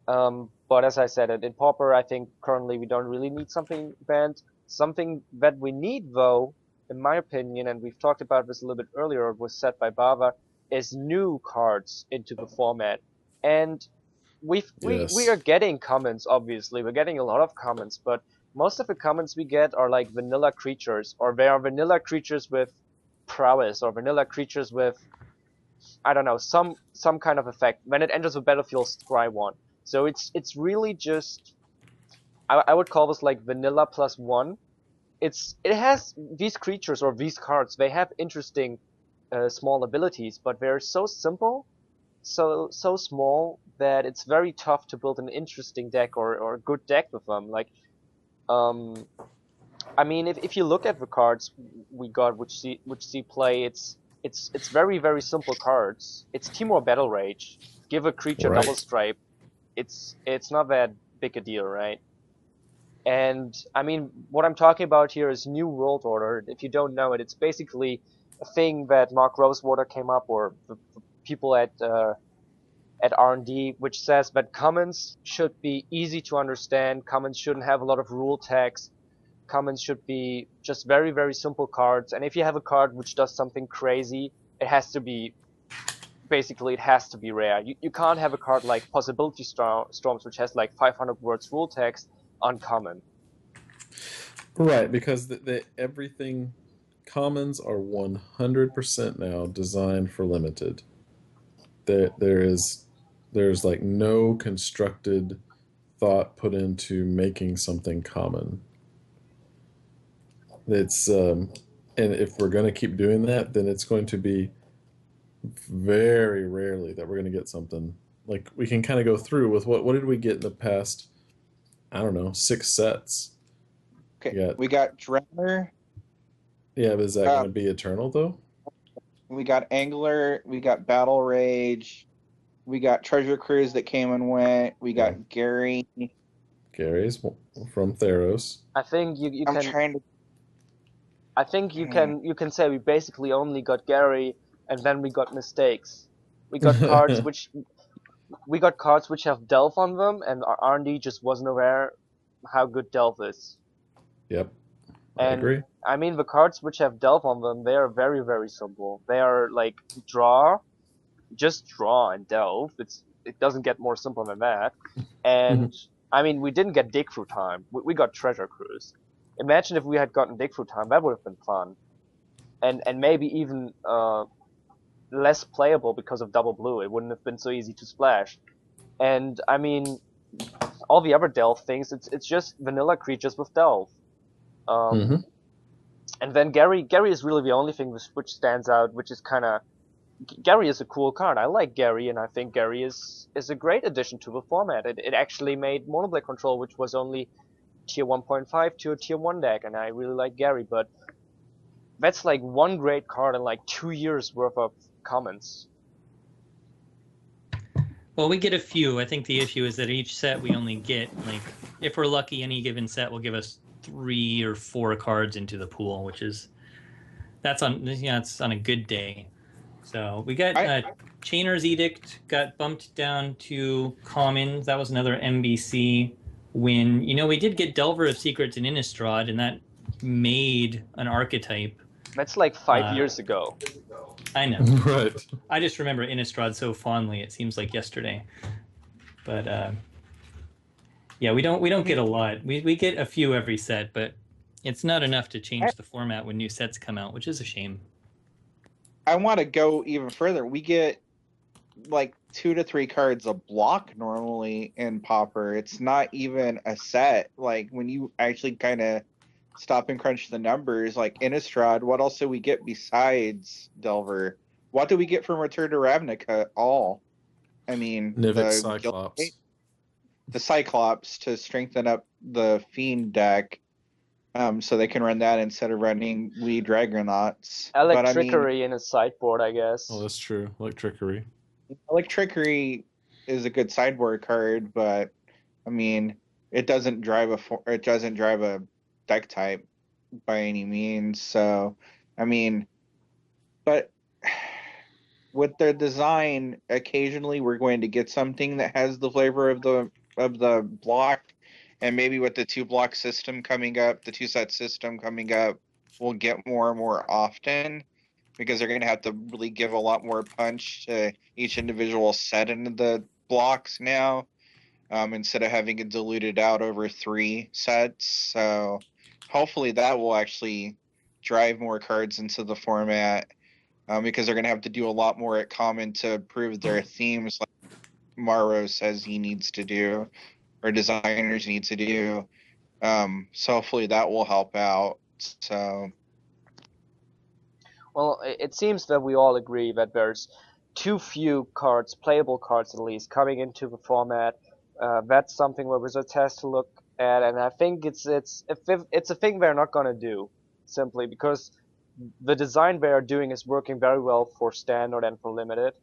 But as I said, in Pauper, I think currently we don't really need something banned. Something that we need, though, in my opinion, and we've talked about this a little bit earlier, was said by Bava, is new cards into the format. And we Yes. are getting comments, obviously. We're getting a lot of comments, but most of the comments we get are like vanilla creatures, or they are vanilla creatures with prowess, or vanilla creatures with, I don't know, some kind of effect. When it enters the battlefield, scry one. So it's really just, I would call this like vanilla plus one. It has these creatures or these cards. They have interesting small abilities, but they're so simple, so small that it's very tough to build an interesting deck or a good deck with them. Like, I mean, if you look at the cards we got, which see play, it's very simple cards. It's Timor Battle Rage. Give a creature Right. double stripe. It's not that big a deal, right? And I mean, what I'm talking about here is New World Order. If you don't know it, it's basically a thing that Mark Rosewater came up, or the people at R&D, which says that commons should be easy to understand. Commons shouldn't have a lot of rule text. Commons should be just very simple cards. And if you have a card which does something crazy, it has to be rare. You can't have a card like Possibility Storms, which has like 500 words rule text, uncommon. Right, because everything commons are 100% now designed for limited. There's like no constructed thought put into making something common. It's and if we're going to keep doing that, then it's going to be very rarely that we're going to get something like we can kind of go through with what did we get in the past, I don't know, 6 sets. Okay, we got Drenner. Yeah, but is that going to be eternal though? We got Angler. We got Battle Rage. We got Treasure Cruise that came and went. We got Gary. Gary's from Theros. I think you I'm can. trying to. I think you can say we basically only got Gary, and then we got mistakes. We got cards which have Delve on them, and our R&D just wasn't aware how good Delve is. Yep, I agree. I mean, the cards which have Delve on them, they are very, very simple. They are like just draw and Delve. It doesn't get more simple than that. And I mean, we didn't get Dig Through Time. We got Treasure Cruise. Imagine if we had gotten Dig Through Time. That would have been fun, and maybe even less playable because of double blue. It wouldn't have been so easy to splash. And I mean, all the other Delve things, it's just vanilla creatures with Delve. And then Gary is really the only thing which stands out, which is kind of... Gary is a cool card. I like Gary, and I think Gary is a great addition to the format. It actually made Mono Black Control, which was only tier 1.5, to a tier 1 deck, and I really like Gary, but that's like one great card in like 2 years worth of comments. Well, we get a few. I think the issue is that each set we only get, like, if we're lucky, any given set will give us 3 or 4 cards into the pool, which is it's on a good day. So we got Chainer's Edict got bumped down to common. That was another MBC win. You know, we did get Delver of Secrets and Innistrad, and that made an archetype. That's like 5 years ago. I know. Right. I just remember Innistrad so fondly. It seems like yesterday. But yeah, we don't get a lot. We get a few every set, but it's not enough to change the format when new sets come out, which is a shame. I want to go even further. We get like 2 to 3 cards a block normally in Pauper. It's not even a set. Like when you actually kind of stop and crunch the numbers, like Innistrad, what else do we get besides Delver? What do we get from Return to Ravnica? All. I mean, Nivik Cyclops. The Cyclops to strengthen up the Fiend deck. So they can run that instead of running Lee Dragonauts. Electrickery in a sideboard, I guess. Oh, that's true. Electrickery. Electrickery is a good sideboard card, but I mean, it doesn't drive a deck type by any means. So, I mean, but with their design, occasionally we're going to get something that has the flavor of the block. And maybe with the 2-block system coming up, the 2-set system coming up, we'll get more and more often because they're going to have to really give a lot more punch to each individual set into the blocks now, instead of having it diluted out over 3 sets. So hopefully that will actually drive more cards into the format, because they're going to have to do a lot more at common to prove their themes, like Morrow says he needs to do, or designers need to do. So hopefully that will help out. So, well, it seems that we all agree that there's too few cards, playable cards at least, coming into the format. That's something where Wizards has to look at, and I think it's a thing they're not gonna do, simply because the design they are doing is working very well for standard and for limited,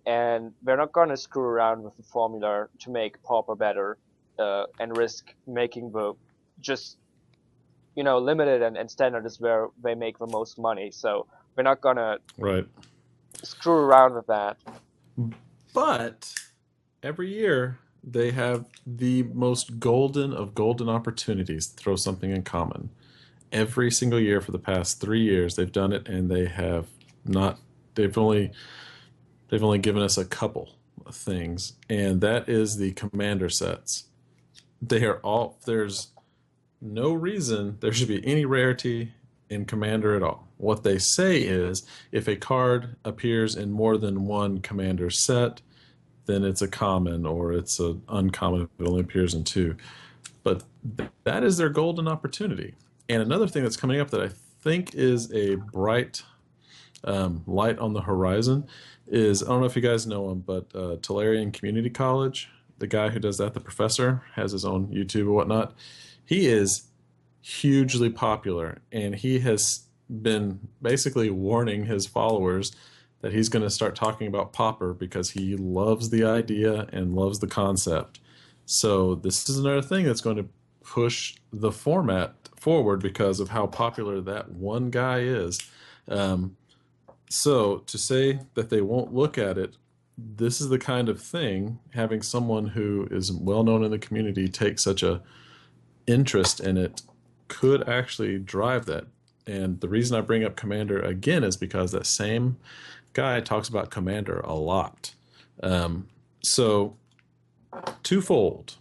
and they're not gonna screw around with the formula to make Pauper better. And risk making the just, limited and standard is where they make the most money. So we're not gonna screw around with that. But every year they have the most golden of golden opportunities to throw something in common. Every single year for the past 3 years they've done it, and they have not. They've only given us a couple of things, and that is the commander sets. They are all. There's no reason there should be any rarity in Commander at all. What they say is, if a card appears in more than one Commander set, then it's a common, or it's an uncommon if it only appears in 2. But that is their golden opportunity. And another thing that's coming up that I think is a bright light on the horizon is, I don't know if you guys know him, but Tularian Community College, the guy who does that, the professor, has his own YouTube and whatnot. He is hugely popular, and he has been basically warning his followers that he's going to start talking about Pauper because he loves the idea and loves the concept. So this is another thing that's going to push the format forward because of how popular that one guy is. So to say that they won't look at it, this is the kind of thing, having someone who is well known in the community take such a interest in it could actually drive that. And the reason I bring up Commander again is because that same guy talks about Commander a lot. So twofold.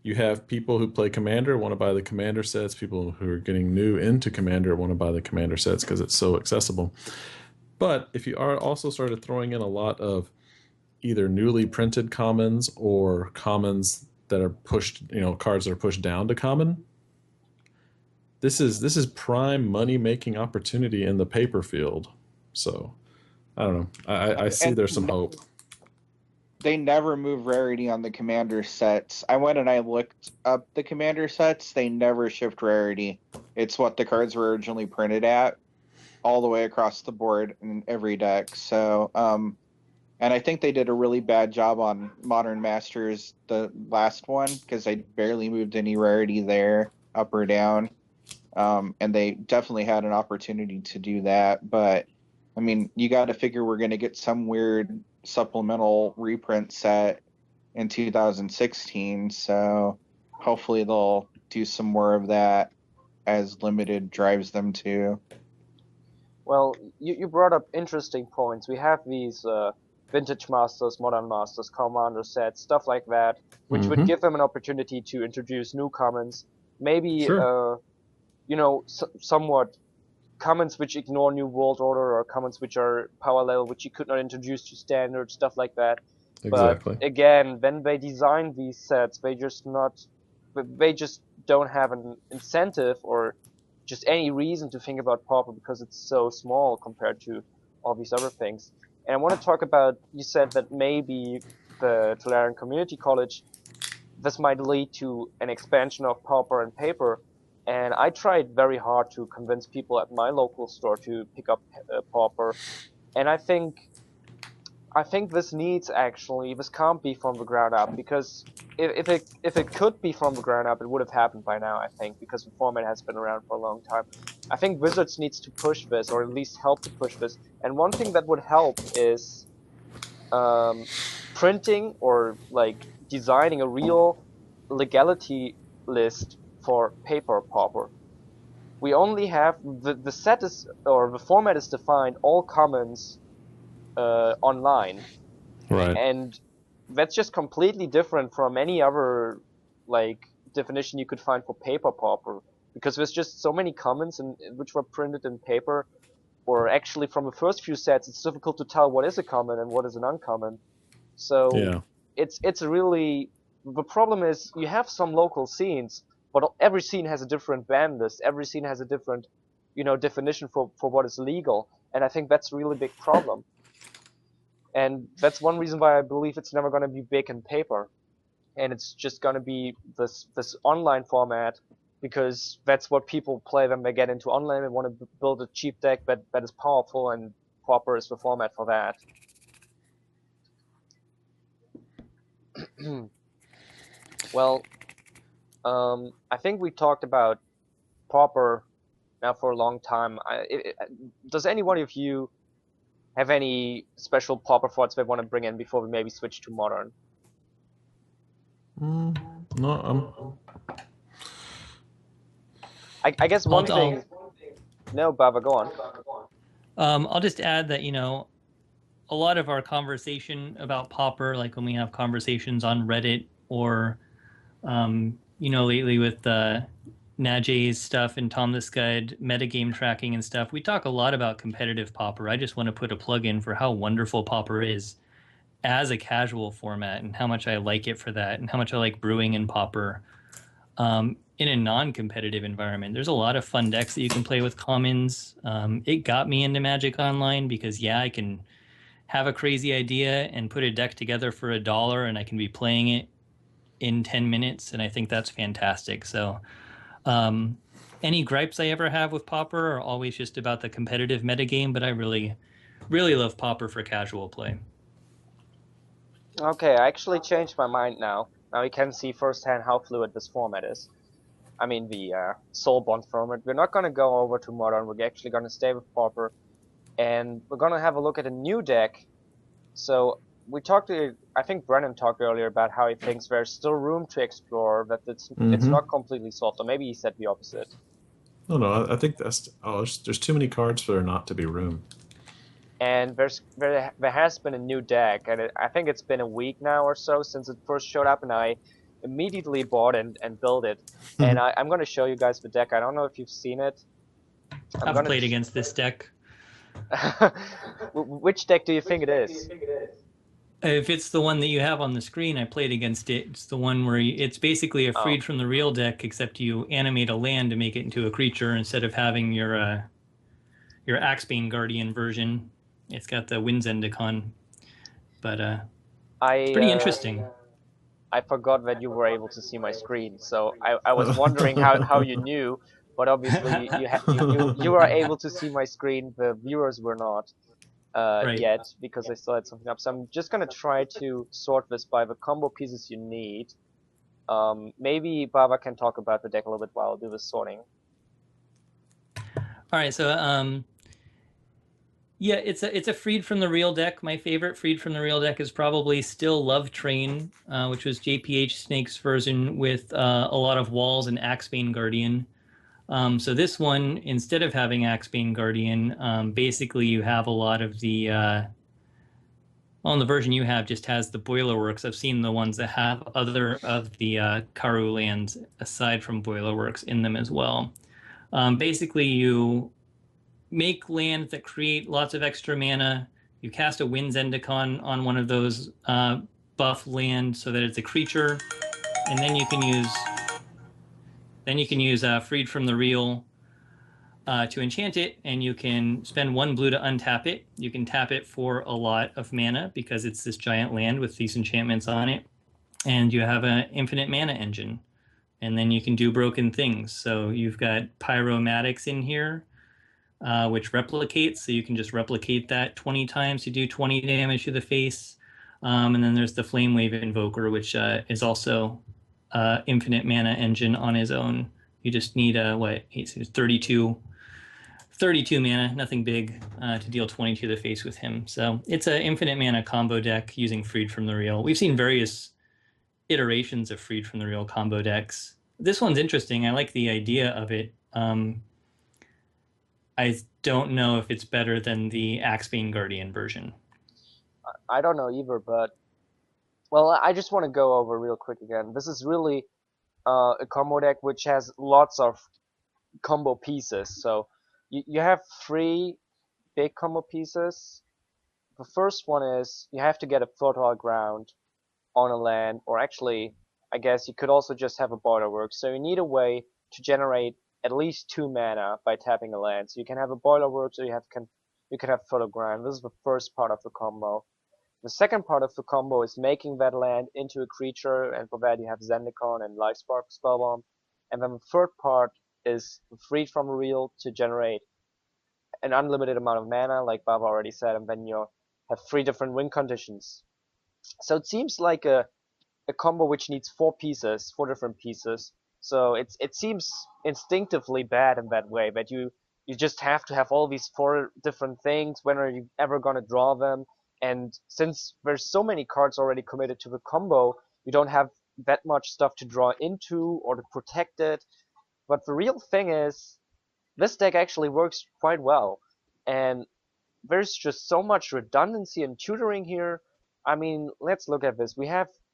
You have people who play Commander, want to buy the Commander sets. People who are getting new into Commander want to buy the Commander sets because it's so accessible. But if you are also started throwing in a lot of either newly printed commons or commons that are pushed, cards that are pushed down to common, this is prime money making opportunity in the paper field. So I don't know. I see there's some hope. They never move rarity on the Commander sets. I went and I looked up the Commander sets. They never shift rarity. It's what the cards were originally printed at, all the way across the board in every deck. So, and I think they did a really bad job on Modern Masters, the last one, because they barely moved any rarity there, up or down. And they definitely had an opportunity to do that. But, I mean, you got to figure we're going to get some weird supplemental reprint set in 2016. So hopefully they'll do some more of that as Limited drives them to. Well, you brought up interesting points. We have these Vintage Masters, Modern Masters, Commander sets, stuff like that, which would give them an opportunity to introduce new commons. Maybe, Sure. Somewhat commons which ignore New World Order, or commons which are power level, which you could not introduce to Standard, stuff like that. Exactly. But again, when they design these sets, they just don't have an incentive or just any reason to think about Pauper because it's so small compared to all these other things. And I want to talk about, you said that maybe the Tularian Community College, this might lead to an expansion of Pauper and paper. And I tried very hard to convince people at my local store to pick up Pauper. And I think this can't be from the ground up, because if it could be from the ground up, it would have happened by now, I think, because the format has been around for a long time. I think Wizards needs to push this, or at least help to push this. And one thing that would help is printing or designing a real legality list for paper Pauper. We only have the set is, or the format is defined all commons online, Right. and that's just completely different from any other definition you could find for paper Pauper, because there's just so many commons which were printed in paper, or actually from the first few sets it's difficult to tell what is a common and what is an uncommon. So Yeah. it's really, the problem is you have some local scenes, but every scene has a different ban list. Every scene has a different, definition for what is legal, and I think that's a really big problem. And that's one reason why I believe it's never going to be big in paper, and it's just going to be this online format, because that's what people play when they get into online and want to build a cheap deck that is powerful, and Pauper is the format for that. Well, I think we talked about Pauper now for a long time. Does any one of you have any special Pauper thoughts they want to bring in before we maybe switch to Modern? No, I guess one thing. No, Bava, go on. I'll just add that, a lot of our conversation about Pauper, like when we have conversations on Reddit or, lately with Najay's stuff and Tom the Scud metagame tracking and stuff, we talk a lot about competitive Pauper. I just want to put a plug in for how wonderful Pauper is as a casual format and how much I like it for that and how much I like brewing in Pauper. in a non-competitive environment. There's a lot of fun decks that you can play with commons. It got me into Magic Online because, yeah, I can have a crazy idea and put a deck together for $1, and I can be playing it in 10 minutes, and I think that's fantastic. So any gripes I ever have with Pauper are always just about the competitive metagame, but I really, really love Pauper for casual play. Okay, I actually changed my mind now. Now you can see firsthand how fluid this format is. I mean, the Soulbond format. We're not going to go over to Modern. We're actually going to stay with Pauper. And we're going to have a look at a new deck. So we talked to, I think Brennon talked earlier about how he thinks there's still room to explore, that it's not completely solved. Or maybe he said the opposite. No, I think there's too many cards for there not to be room. And there has been a new deck, and I think it's been a week now or so since it first showed up, and I immediately bought and built it. And I'm going to show you guys the deck. I don't know if you've seen it. I've played against this deck. Which deck do you think it is? If it's the one that you have on the screen, I played against it. It's the one where it's basically a freed from the real deck, except you animate a land to make it into a creature instead of having your Axebane Guardian version. It's got the Wind's End icon, but it's pretty interesting. I forgot that you were able to see my screen, so I was wondering how you knew, but obviously you were able to see my screen. The viewers were not yet, because I still had something up. So I'm just gonna try to sort this by the combo pieces you need. Maybe Bava can talk about the deck a little bit while I'll do the sorting. All right, so yeah, it's a freed from the real deck. My favorite freed from the real deck is probably still Love Train, which was JPH Snake's version with a lot of walls and Axebane Guardian. So this one, instead of having Axebane Guardian, basically you have a lot of the the version you have just has the Boilerworks. I've seen the ones that have other of the Karu lands aside from Boilerworks in them as well. Basically, you make lands that create lots of extra mana. You cast a Wind's End icon on one of those buff land so that it's a creature, and then you can use Freed from the Real to enchant it, and you can spend 1 blue to untap it. You can tap it for a lot of mana because it's this giant land with these enchantments on it, and you have an infinite mana engine, and then you can do broken things. So you've got Pyromatics in here, which replicates, so you can just replicate that 20 times to do 20 damage to the face. And then there's the Flame Wave Invoker, which is also infinite mana engine on his own. You just need 32 mana, nothing big, to deal 20 to the face with him. So it's an infinite mana combo deck using Freed from the Real. We've seen various iterations of Freed from the Real combo decks. This one's interesting. I like the idea of it. I don't know if it's better than the Axebane Guardian version. I don't know either, but well, I just want to go over real quick again. This is really a combo deck which has lots of combo pieces. So you have 3 big combo pieces. The first one is you have to get a fertile ground on a land, or actually, I guess you could also just have a Boilerworks. So you need a way to generate at least 2 mana by tapping a land. So you can have a Boilerworks, or you can have fertile ground. This is the first part of the combo. The second part of the combo is making that land into a creature, and for that you have Zendikon and Lifespark Spellbomb. And then the third part is Freed from Real to generate an unlimited amount of mana, like Bava already said, and then you have 3 different win conditions. So it seems like a combo which needs 4 different pieces. So it seems instinctively bad in that way, that you just have to have all these 4 different things. When are you ever gonna draw them? And since there's so many cards already committed to the combo, you don't have that much stuff to draw into or to protect it. But the real thing is, this deck actually works quite well. And there's just so much redundancy and tutoring here. I mean, let's look at this.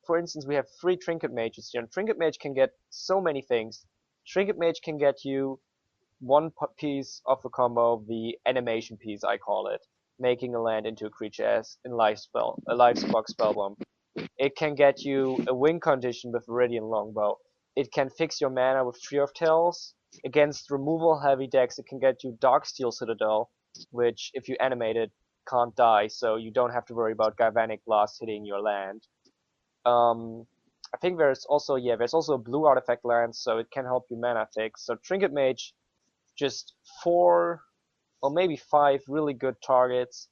For instance, we have 3 Trinket Mages here, and Trinket Mage can get so many things. Trinket Mage can get you 1 piece of the combo, the animation piece, I call it, making a land into a creature as in Lifespark Spellbomb. It can get you a win condition with Viridian Longbow. it can fix your mana with Tree of Tales. Against removal heavy decks, it can get you Darksteel Citadel, which if you animate it, can't die, so you don't have to worry about Galvanic Blast hitting your land. I think there's also a blue artifact land, so it can help you mana fix. So Trinket Mage, just 4 or maybe 5 really good targets.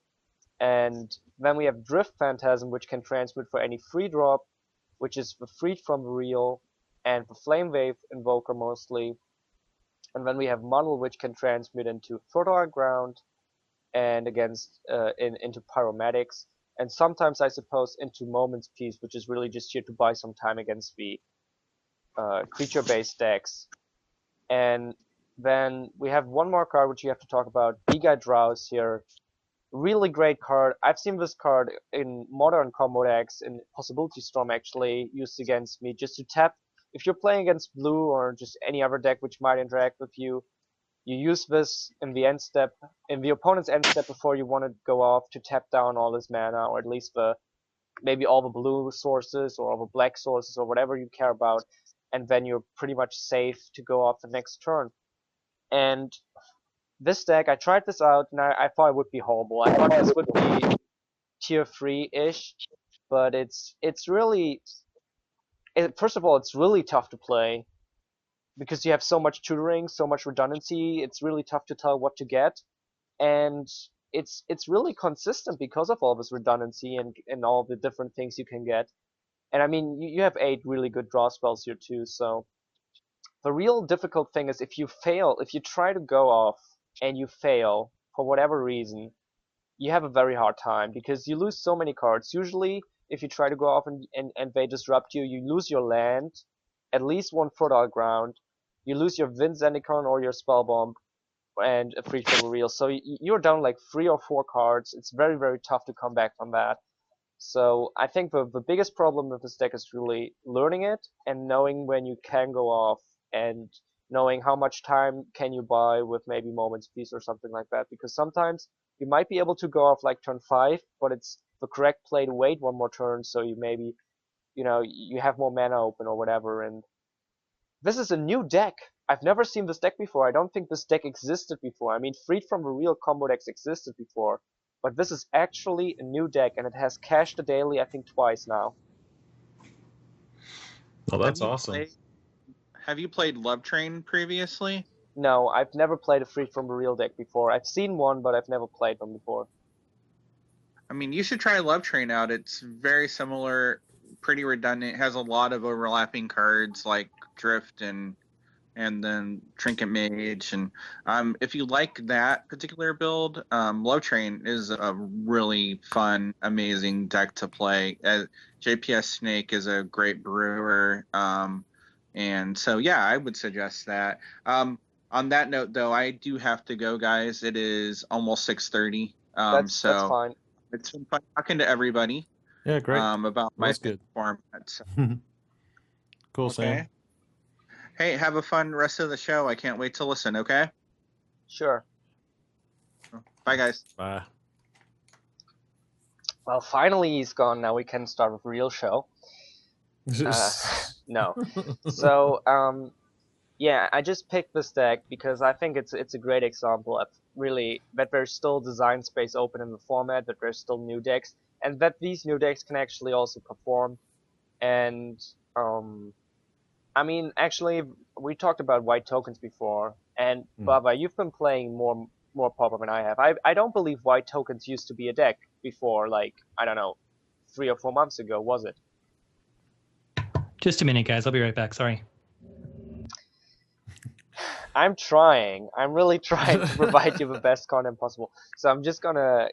And then we have Drift Phantasm, which can transmit for any free drop, which is the Freed from the Real, and the Flame Wave Invoker mostly. And then we have Muddle, which can transmit into Fertile Ground, and into Pyromatics, and sometimes I suppose into Moment's Peace, which is really just here to buy some time against the creature-based decks. And then we have one more card which you have to talk about, Giga Drowse here. Really great card. I've seen this card in modern combo decks, in Possibility Storm actually, used against me just to tap. If you're playing against blue or just any other deck which might interact with you, you use this in the end step, in the opponent's end step before you want to go off to tap down all his mana, or at least maybe all the blue sources or all the black sources or whatever you care about, and then you're pretty much safe to go off the next turn. And this deck, I tried this out, and I thought it would be horrible. I thought this would be tier 3-ish, but it's really... First of all, it's really tough to play, because you have so much tutoring, so much redundancy. It's really tough to tell what to get, and it's really consistent because of all this redundancy and all the different things you can get. And I mean, you have 8 really good draw spells here too, so the real difficult thing is if you try to go off and you fail for whatever reason, you have a very hard time, because you lose so many cards. Usually, if you try to go off and they disrupt you, you lose your land, at least 1 Fertile Ground, you lose your Wind Zendikon or your Spellbomb, and a Freed from the Real. So you're down like 3 or 4 cards. It's very, very tough to come back from that. So I think the biggest problem with this deck is really learning it and knowing when you can go off, and knowing how much time can you buy with maybe Moment's Peace or something like that. Because sometimes you might be able to go off like turn 5, but it's the correct play to wait 1 more turn, so you maybe, you have more mana open or whatever. And this is a new deck. I've never seen this deck before. I don't think this deck existed before. I mean, Freed from the Real combo decks existed before, but this is actually a new deck, and it has Cash the Daily, I think, twice now. Oh, that's awesome. Have you played Love Train previously? No, I've never played a Freed from the Real deck before. I've seen one, but I've never played them before. I mean, you should try Love Train out. It's very similar, pretty redundant. It has a lot of overlapping cards like Drift and then Trinket Mage. And if you like that particular build, Love Train is a really fun, amazing deck to play. JPS Snake is a great brewer. And so, yeah, I would suggest that. On that note, though, I do have to go, guys. It is almost 6:30. That's fine. It's been fun talking to everybody. Yeah, great. About my good format. So. Cool, Okay. Sam. Hey, have a fun rest of the show. I can't wait to listen, okay? Sure. Bye, guys. Bye. Well, finally he's gone. Now we can start with real show. No. So, yeah, I just picked this deck because I think it's a great example of really that there's still design space open in the format, that there's still new decks, and that these new decks can actually also perform. And I mean, actually, we talked about white tokens before, and Bava, you've been playing more Pauper than I have. I don't believe white tokens used to be a deck before, like, I don't know, 3 or 4 months ago, was it? Just a minute, guys. I'll be right back. Sorry. I'm trying. I'm really trying to provide you the best content possible. So I'm just gonna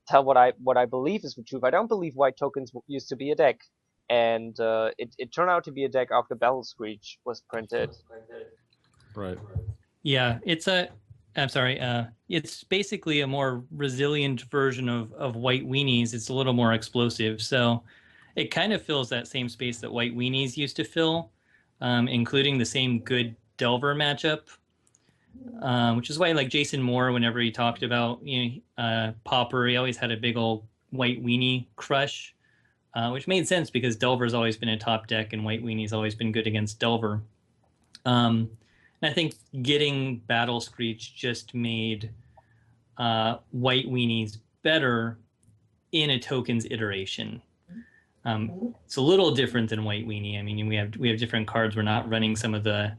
tell what I believe is the truth. I don't believe white tokens used to be a deck, and it turned out to be a deck after Battle Screech was printed. Right. Yeah, I'm sorry. It's basically a more resilient version of White Weenies. It's a little more explosive, so it kind of fills that same space that White Weenies used to fill, including the same good Delver matchup, which is why, like, Jason Moore, whenever he talked about Pauper, he always had a big old White Weenie crush. which made sense because Delver's always been a top deck and White Weenie's always been good against Delver. And I think getting Battle Screech just made White Weenies better in a tokens iteration. It's a little different than White Weenie. I mean, we have different cards. We're not running some of the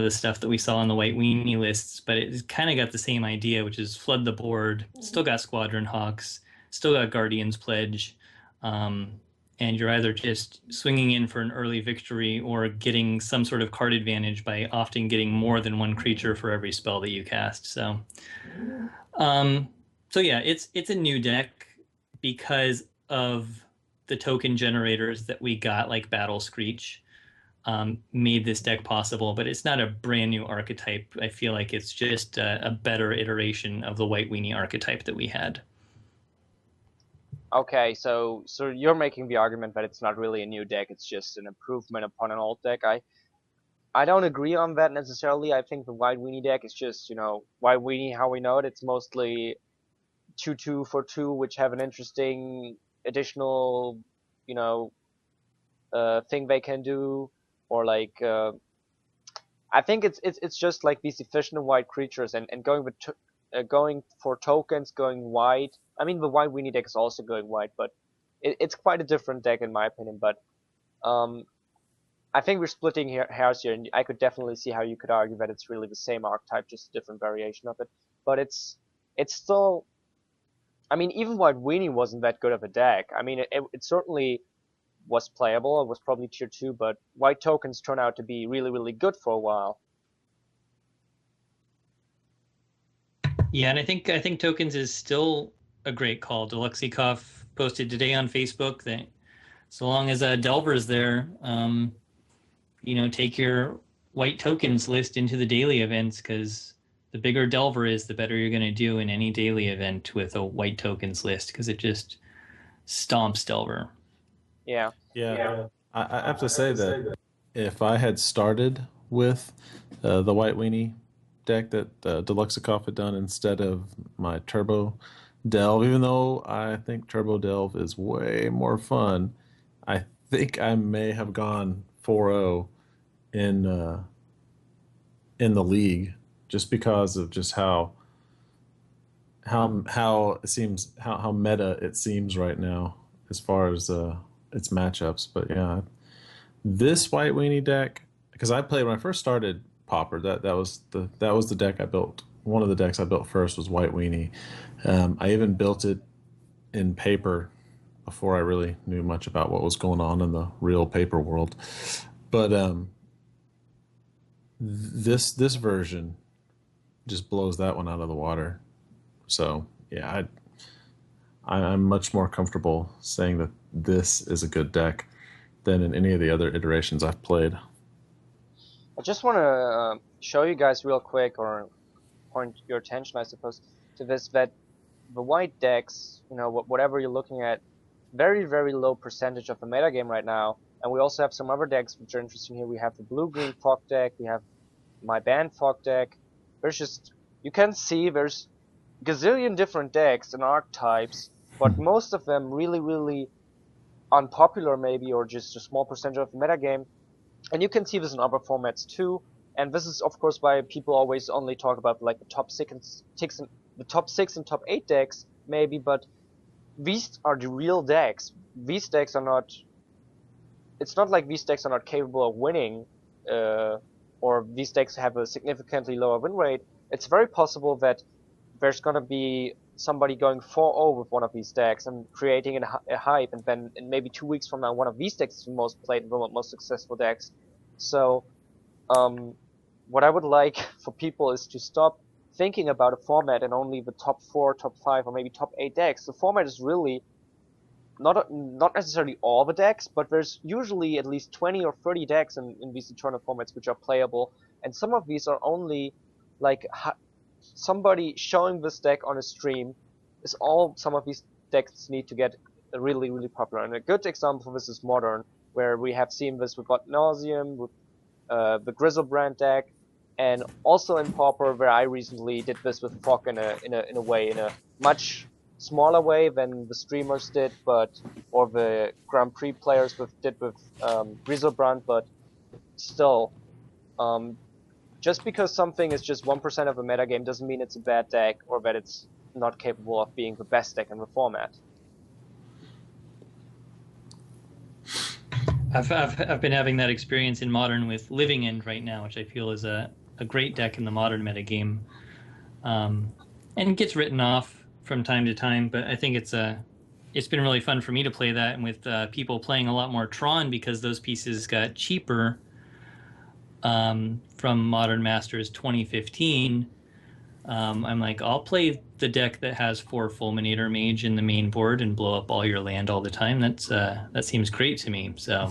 stuff that we saw on the White Weenie lists, but it's kind of got the same idea, which is flood the board. Still got Squadron Hawks, still got Guardian's Pledge, and you're either just swinging in for an early victory or getting some sort of card advantage by often getting more than one creature for every spell that you cast. So yeah, it's a new deck because of the token generators that we got, like Battle Screech, made this deck possible, but it's not a brand new archetype. I feel like it's just a better iteration of the White Weenie archetype that we had. Okay, so you're making the argument that it's not really a new deck, it's just an improvement upon an old deck. I don't agree on that necessarily. I think the White Weenie deck is just, White Weenie, how we know it, it's mostly 2/2 for 2, which have an interesting additional, thing they can do, or like, I think it's just like these efficient white creatures and going with going for tokens, going white. I mean, the White Weenie deck is also going white, but it's quite a different deck in my opinion. But I think we're splitting hairs here, and I could definitely see how you could argue that it's really the same archetype, just a different variation of it. But it's still, I mean, even White Weenie wasn't that good of a deck. I mean, it certainly was playable. It was probably tier 2, but white tokens turned out to be really, really good for a while. Yeah, and I think tokens is still a great call. Deluxikov posted today on Facebook that so long as Delver's there, take your white tokens list into the daily events, because the bigger Delver is, the better you're going to do in any daily event with a white tokens list, because it just stomps Delver. Yeah. I have to say that if I had started with the White Weenie deck that Deluxikov had done instead of my Turbo Delve, even though I think Turbo Delve is way more fun, I think I may have gone 4-0 in the league, just because of just how it seems, how meta it seems right now as far as its matchups. But yeah, this White Weenie deck, because I played when I first started Pauper, that was the deck I built. One of the decks I built first was White Weenie. I even built it in paper before I really knew much about what was going on in the real paper world. But this version just blows that one out of the water. So yeah, I'm much more comfortable saying that this is a good deck than in any of the other iterations I've played. I just want to show you guys real quick, or point your attention, I suppose, to this, that the white decks, whatever you're looking at, very, very low percentage of the metagame right now. And we also have some other decks which are interesting here. We have the blue-green fog deck, we have my band fog deck. You can see there's gazillion different decks and archetypes, but most of them really, really unpopular maybe, or just a small percentage of the metagame. And you can see this in other formats too. And this is of course why people always only talk about like the top 6 and top 8 decks maybe, but these are the real decks. These decks are not, it's not like these decks are not capable of winning, or these decks have a significantly lower win rate. It's very possible that there's gonna be somebody going 4-0 with one of these decks and creating a hype, and then in maybe 2 weeks from now, one of these decks is the most played and the most successful decks. So, what I would like for people is to stop thinking about a format and only the top 4, top 5, or maybe top 8 decks. The format is really not necessarily all the decks, but there's usually at least 20 or 30 decks in these eternal formats which are playable, and some of these are only like somebody showing this deck on a stream is all some of these decks need to get really, really popular. And a good example for this is Modern, where we have seen this with Ad Nauseam, with the Grizzlebrand deck, and also in Pauper, where I recently did this with Fog in a way, in a much smaller way than the streamers did, or the Grand Prix players did with Griselbrand, but still, just because something is just 1% of a metagame doesn't mean it's a bad deck or that it's not capable of being the best deck in the format. I've been having that experience in Modern with Living End right now, which I feel is a great deck in the Modern metagame. And it gets written off from time to time, but I think it's been really fun for me to play that, and with people playing a lot more Tron because those pieces got cheaper from Modern Masters 2015. I'm like, I'll play the deck that has 4 Fulminator Mage in the main board and blow up all your land all the time. That seems great to me. So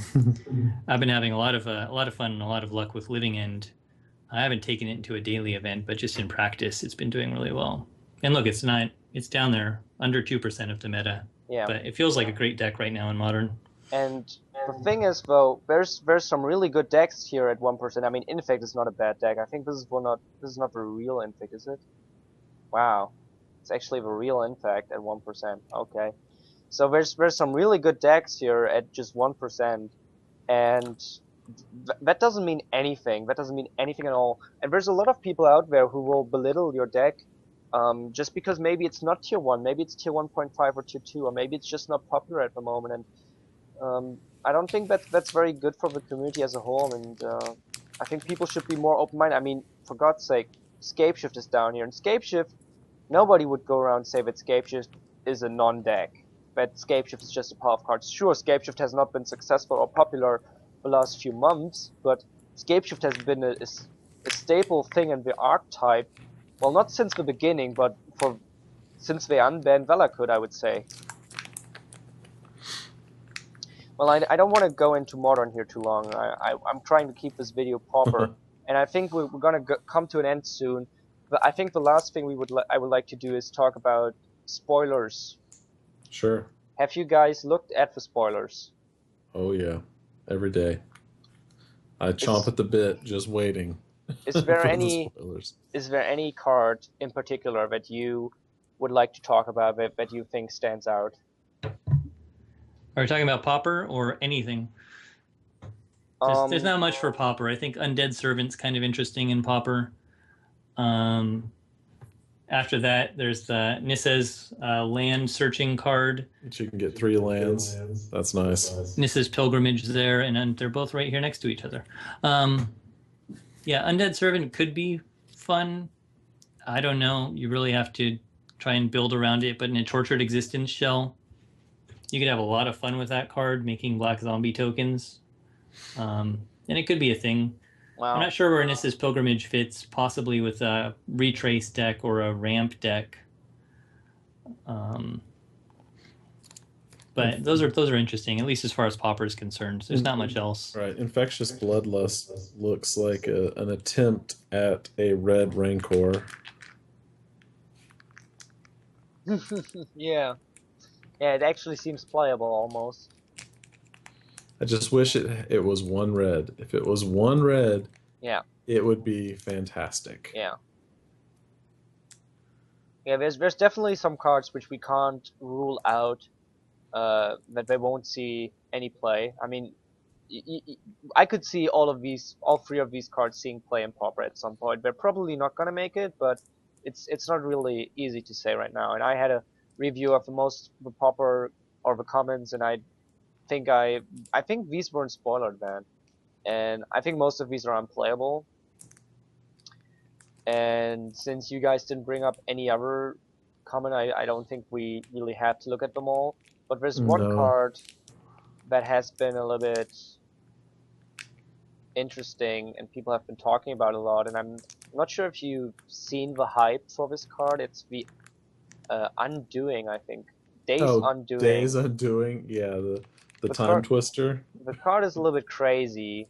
I've been having a lot of fun and a lot of luck with Living End. I haven't taken it into a daily event, but just in practice, it's been doing really well. And look, it's down there, under 2% of the meta. Yeah. But it feels like a great deck right now in Modern. And the thing is, though, there's some really good decks here at 1%. I mean, Infect is not a bad deck. I think this is not the real Infect, is it? Wow, it's actually the real Infect at 1%. Okay, so there's some really good decks here at just 1%, and that doesn't mean anything. That doesn't mean anything at all. And there's a lot of people out there who will belittle your deck, just because maybe it's not tier 1, maybe it's tier 1.5 or tier 2, or maybe it's just not popular at the moment. And I don't think that's very good for the community as a whole, and I think people should be more open-minded. I mean, for God's sake, Scapeshift is down here, and Scapeshift, nobody would go around and say that Scapeshift is a non-deck, that Scapeshift is just a pile of cards. Sure, Scapeshift has not been successful or popular the last few months, but Scapeshift has been a staple thing in the archetype, well, not since the beginning, but since they unbanned Valakut, I would say. Well, I don't want to go into Modern here too long. I'm trying to keep this video Pauper, and I think we're going to come to an end soon. But I think the last thing I would like to do is talk about spoilers. Sure. Have you guys looked at the spoilers? Oh yeah, every day. I chomp at the bit, just waiting. Is there for the any spoilers. Is there any card in particular that you would like to talk about that you think stands out? Are we talking about Pauper or anything? There's not much for Pauper. I think Undead Servant's kind of interesting in Pauper. After that, there's the Nissa's land searching card. You can get 3 lands. That's nice. Nissa's Pilgrimage there, and they're both right here next to each other. Yeah, Undead Servant could be fun. I don't know. You really have to try and build around it, but in a Tortured Existence shell, you could have a lot of fun with that card, making black zombie tokens. And it could be a thing. Wow. I'm not sure where Nissa's Pilgrimage fits, possibly with a Retrace deck or a Ramp deck. But those are interesting, at least as far as Pauper is concerned. There's not much else. Right. Infectious Bloodlust looks like an attempt at a red Rancor. Yeah. Yeah, it actually seems playable almost. I just wish it was 1 red. If it was 1 red, yeah, it would be fantastic. Yeah. Yeah, there's definitely some cards which we can't rule out that they won't see any play. I mean, I could see all 3 of these cards seeing play in Pauper at some point. They're probably not gonna make it, but it's not really easy to say right now. And I had a review of the Pauper or the commons, and I think these weren't spoiled then, and I think most of these are unplayable. And since you guys didn't bring up any other common, I don't think we really have to look at them all. But there's one card that has been a little bit interesting, and people have been talking about it a lot, and I'm not sure if you've seen the hype for this card. It's the Undoing, I think. Days Undoing. Days Undoing, yeah, the Time Twister. The card is a little bit crazy,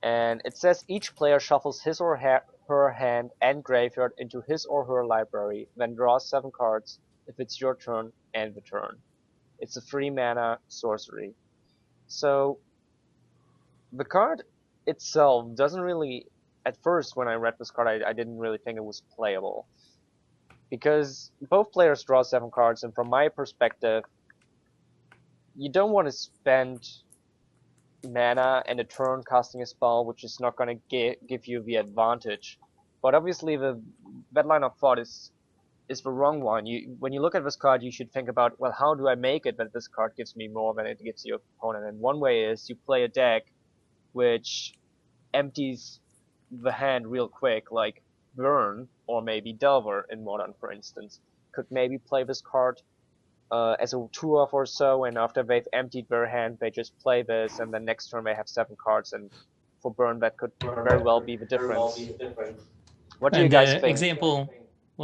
and it says each player shuffles his or her hand and graveyard into his or her library, then draws 7 cards if it's your turn and the turn. It's a 3 mana sorcery. So the card itself doesn't really, at first when I read this card, I didn't really think it was playable. because both players draw 7 cards, and from my perspective, you don't want to spend mana and a turn casting a spell which is not going to give you the advantage. But obviously that line of thought is the wrong one. When you look at this card, you should think about, well, how do I make it that this card gives me more than it gives your opponent? And one way is you play a deck which empties the hand real quick, like Burn or maybe Delver in Modern, for instance. Could maybe play this card as a 2-off or so, and after they've emptied their hand, they just play this, and then next turn they have 7 cards, and for Burn that could very well be the difference. What do you And guys the think?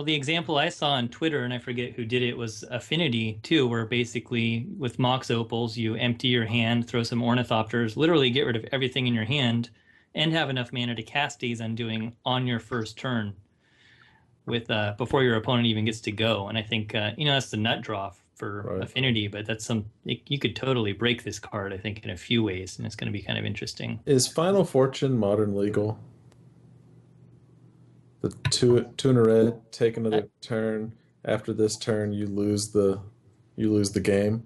example I saw on Twitter, and I forget who did it, was Affinity too, where basically with Mox Opals, you empty your hand, throw some Ornithopters, literally get rid of everything in your hand, and have enough mana to cast Days Undoing on your first turn with before your opponent even gets to go. And I think that's the nut draw for Affinity, but that's you could totally break this card, I think, in a few ways, and it's going to be kind of interesting. Is Final Fortune Modern legal? The two in a red, take another turn. After this turn, you lose the game.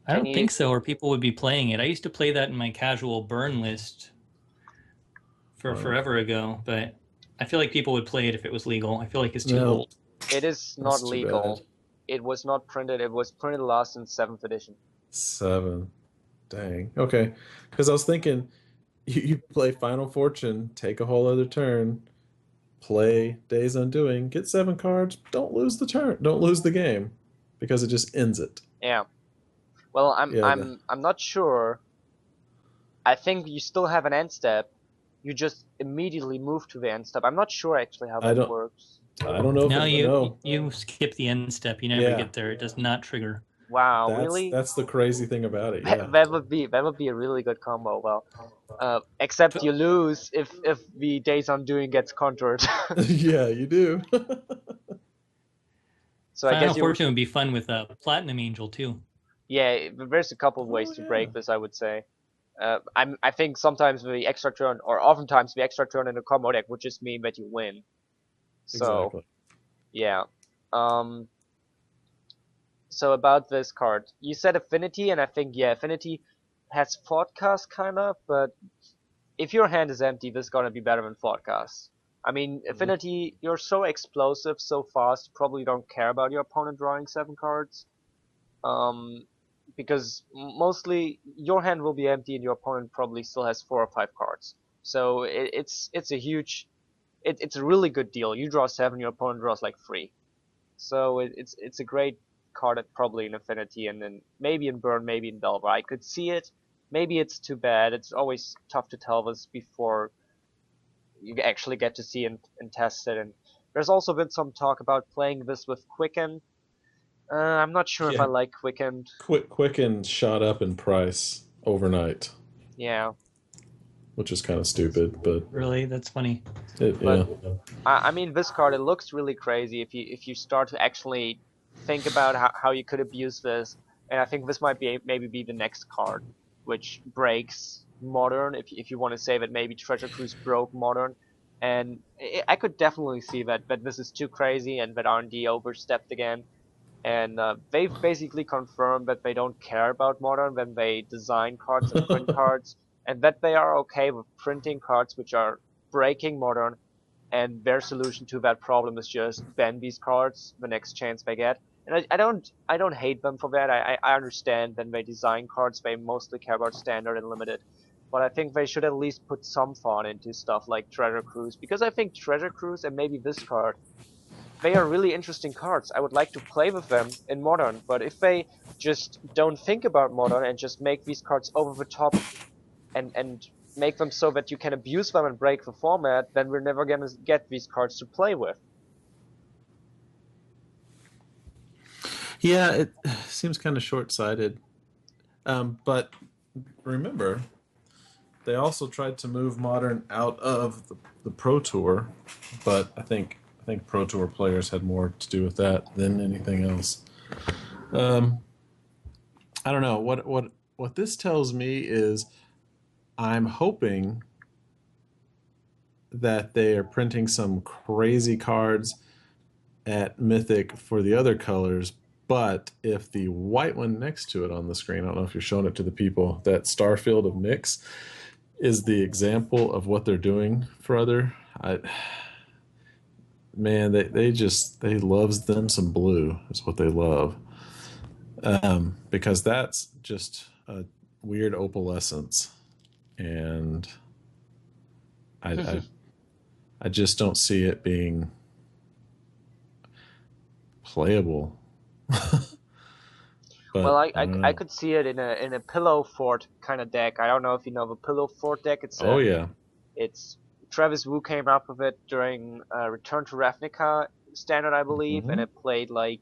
I don't think so, or people would be playing it. I used to play that in my casual burn list forever ago, but I feel like people would play it if it was legal. I feel like it's too old. It is not legal. It was not printed. It was printed last in 7th edition. 7. Dang. Okay. Because I was thinking, you play Final Fortune, take a whole other turn, play Days Undoing, get 7 cards, don't lose the turn, don't lose the game, because it just ends it. Yeah. Well, I'm not sure. I think you still have an end step. You just immediately move to the end step. I'm not sure actually how that works. I don't know. No, you skip the end step. You never get there. It does not trigger. Wow, really? That's the crazy thing about it. Yeah. That would be a really good combo. Well, except you lose if the Days Undoing gets countered. Yeah, you do. So Final I guess Fortune would be fun with Platinum Angel too. Yeah, there's a couple of ways to break this, I would say. I think sometimes the extra turn, or oftentimes the extra turn in a combo deck would just mean that you win. So, exactly. Yeah. So about this card, you said Affinity, and I think, yeah, Affinity has Thoughtcast kind of, but if your hand is empty, this is gonna be better than Thoughtcast. I mean, Affinity, you're so explosive, so fast, you probably don't care about your opponent drawing 7 cards. Because mostly your hand will be empty and your opponent probably still has 4 or 5 cards. So it's a huge, it's a really good deal. You draw 7, your opponent draws like 3. So it's a great card at probably in Affinity, and then maybe in Burn, maybe in Delver. I could see it. Maybe it's too bad. It's always tough to tell this before you actually get to see and test it. And there's also been some talk about playing this with Quicken. I'm not sure if I like Quicken. Quicken shot up in price overnight. Yeah. Which is kind of stupid, but really, that's funny. I mean, this card, it looks really crazy if you start to actually think about how you could abuse this. And I think this might maybe be the next card, which breaks Modern. If you want to say that maybe Treasure Cruise broke Modern, and I could definitely see that this is too crazy and that R&D overstepped again. And they've basically confirmed that they don't care about Modern when they design cards and print cards, and that they are okay with printing cards which are breaking Modern, and their solution to that problem is just ban these cards the next chance they get. And I don't hate them for that. I understand when they design cards they mostly care about Standard and Limited, but I think they should at least put some thought into stuff like Treasure Cruise, because I think Treasure Cruise and maybe this card, they are really interesting cards. I would like to play with them in Modern, but if they just don't think about Modern and just make these cards over the top and make them so that you can abuse them and break the format, then we're never going to get these cards to play with. Yeah, it seems kind of short-sighted. But remember, they also tried to move Modern out of the Pro Tour, but I think Pro Tour players had more to do with that than anything else. I don't know. What this tells me is I'm hoping that they are printing some crazy cards at Mythic for the other colors, but if the white one next to it on the screen, I don't know if you're showing it to the people, that Starfield of Nyx is the example of what they're doing for other. Man, they loves them some blue is what they love, because that's just a weird opalescence, and I just don't see it being playable. But Well, I don't know. I could see it in a pillow fort kind of deck. I don't know if you know of a pillow fort deck. Oh yeah, It's Travis Wu came up with it during Return to Ravnica standard, I believe, and Mhm. it played like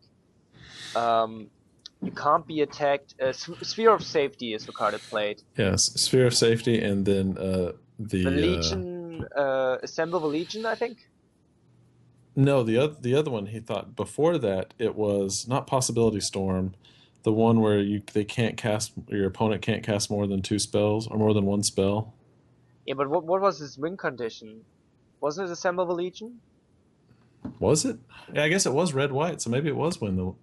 you can't be attacked. Sphere of Safety is the card it played. yes, Sphere of Safety, and then The the Legion, Assemble the Legion, I think. no, the other one he thought before that it was not Possibility Storm, the one where they can't cast, your opponent can't cast more than 2 spells or more than 1 spell. Yeah, but what was his win condition? Wasn't it Assemble the Legion? Was it? Yeah, I guess it was red white, so maybe it was when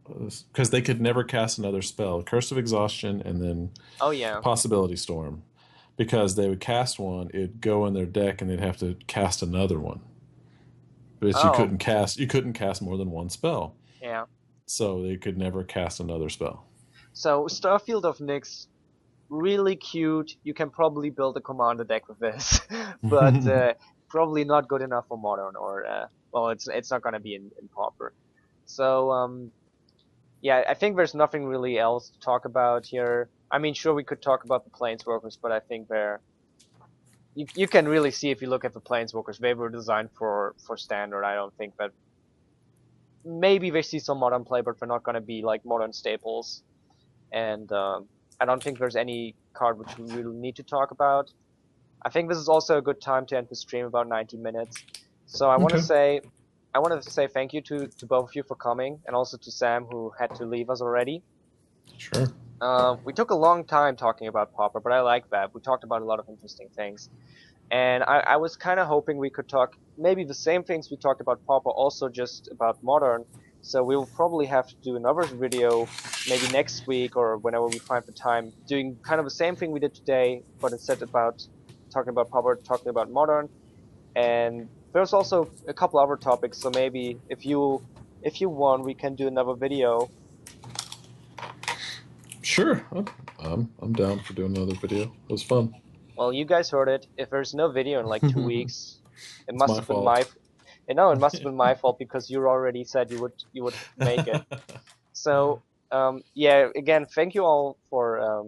because they could never cast another spell, Curse of Exhaustion, and then Oh yeah. Possibility Storm, because they would cast one, it'd go in their deck, and they'd have to cast another one. But Oh you couldn't cast more than 1 spell, yeah. so they could never cast another spell. So Starfield of Nyx, really cute. You can probably build a commander deck with this, but probably not good enough for modern or well, it's not gonna be in Pauper. So yeah, I think there's nothing really else to talk about here. I mean, sure we could talk about the planeswalkers, but I think you can really see if you look at the planeswalkers, they were designed for standard. I don't think that maybe they see some modern play, but they're not gonna be like modern staples. And I don't think there's any card which we really need to talk about. I think this is also a good time to end the stream, about 90 minutes. So Okay. I want to say thank you to both of you for coming, and also to Sam, who had to leave us already. Sure. We took a long time talking about Pauper, but I like that. We talked about a lot of interesting things. And I was kind of hoping we could talk maybe the same things we talked about Pauper, also just about Modern. So we will probably have to do another video maybe next week or whenever we find the time, doing kind of the same thing we did today, but instead about talking about Pauper, talking about Modern. And there's also a couple other topics, so maybe if you want, we can do another video. Sure. I'm down for doing another video. It was fun. Well, you guys heard it. If there's no video in like 2 weeks, it It's must my have been fault. no, it must have been my fault because you already said you would make it. So yeah, again, thank you all for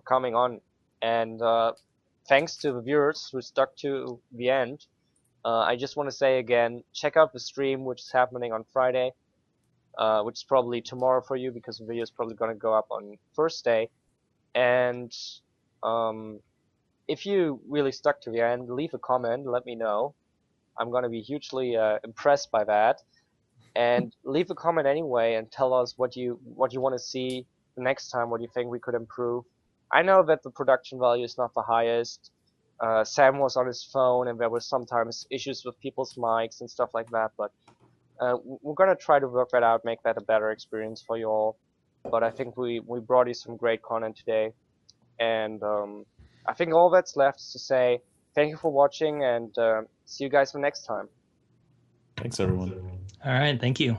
coming on, and thanks to the viewers who stuck to the end. I just want to say again, check out the stream which is happening on Friday, which is probably tomorrow for you because the video is probably going to go up on Thursday. And um, if you really stuck to the end, leave a comment, let me know. I'm going to be hugely impressed by that. And leave a comment anyway and tell us what you want to see the next time, what you think we could improve. I know that the production value is not the highest. Sam was on his phone and there were sometimes issues with people's mics and stuff like that, but we're going to try to work that out, make that a better experience for you all. But I think we brought you some great content today. And I think all that's left is to say thank you for watching, and see you guys for next time. Thanks, everyone. All right, thank you.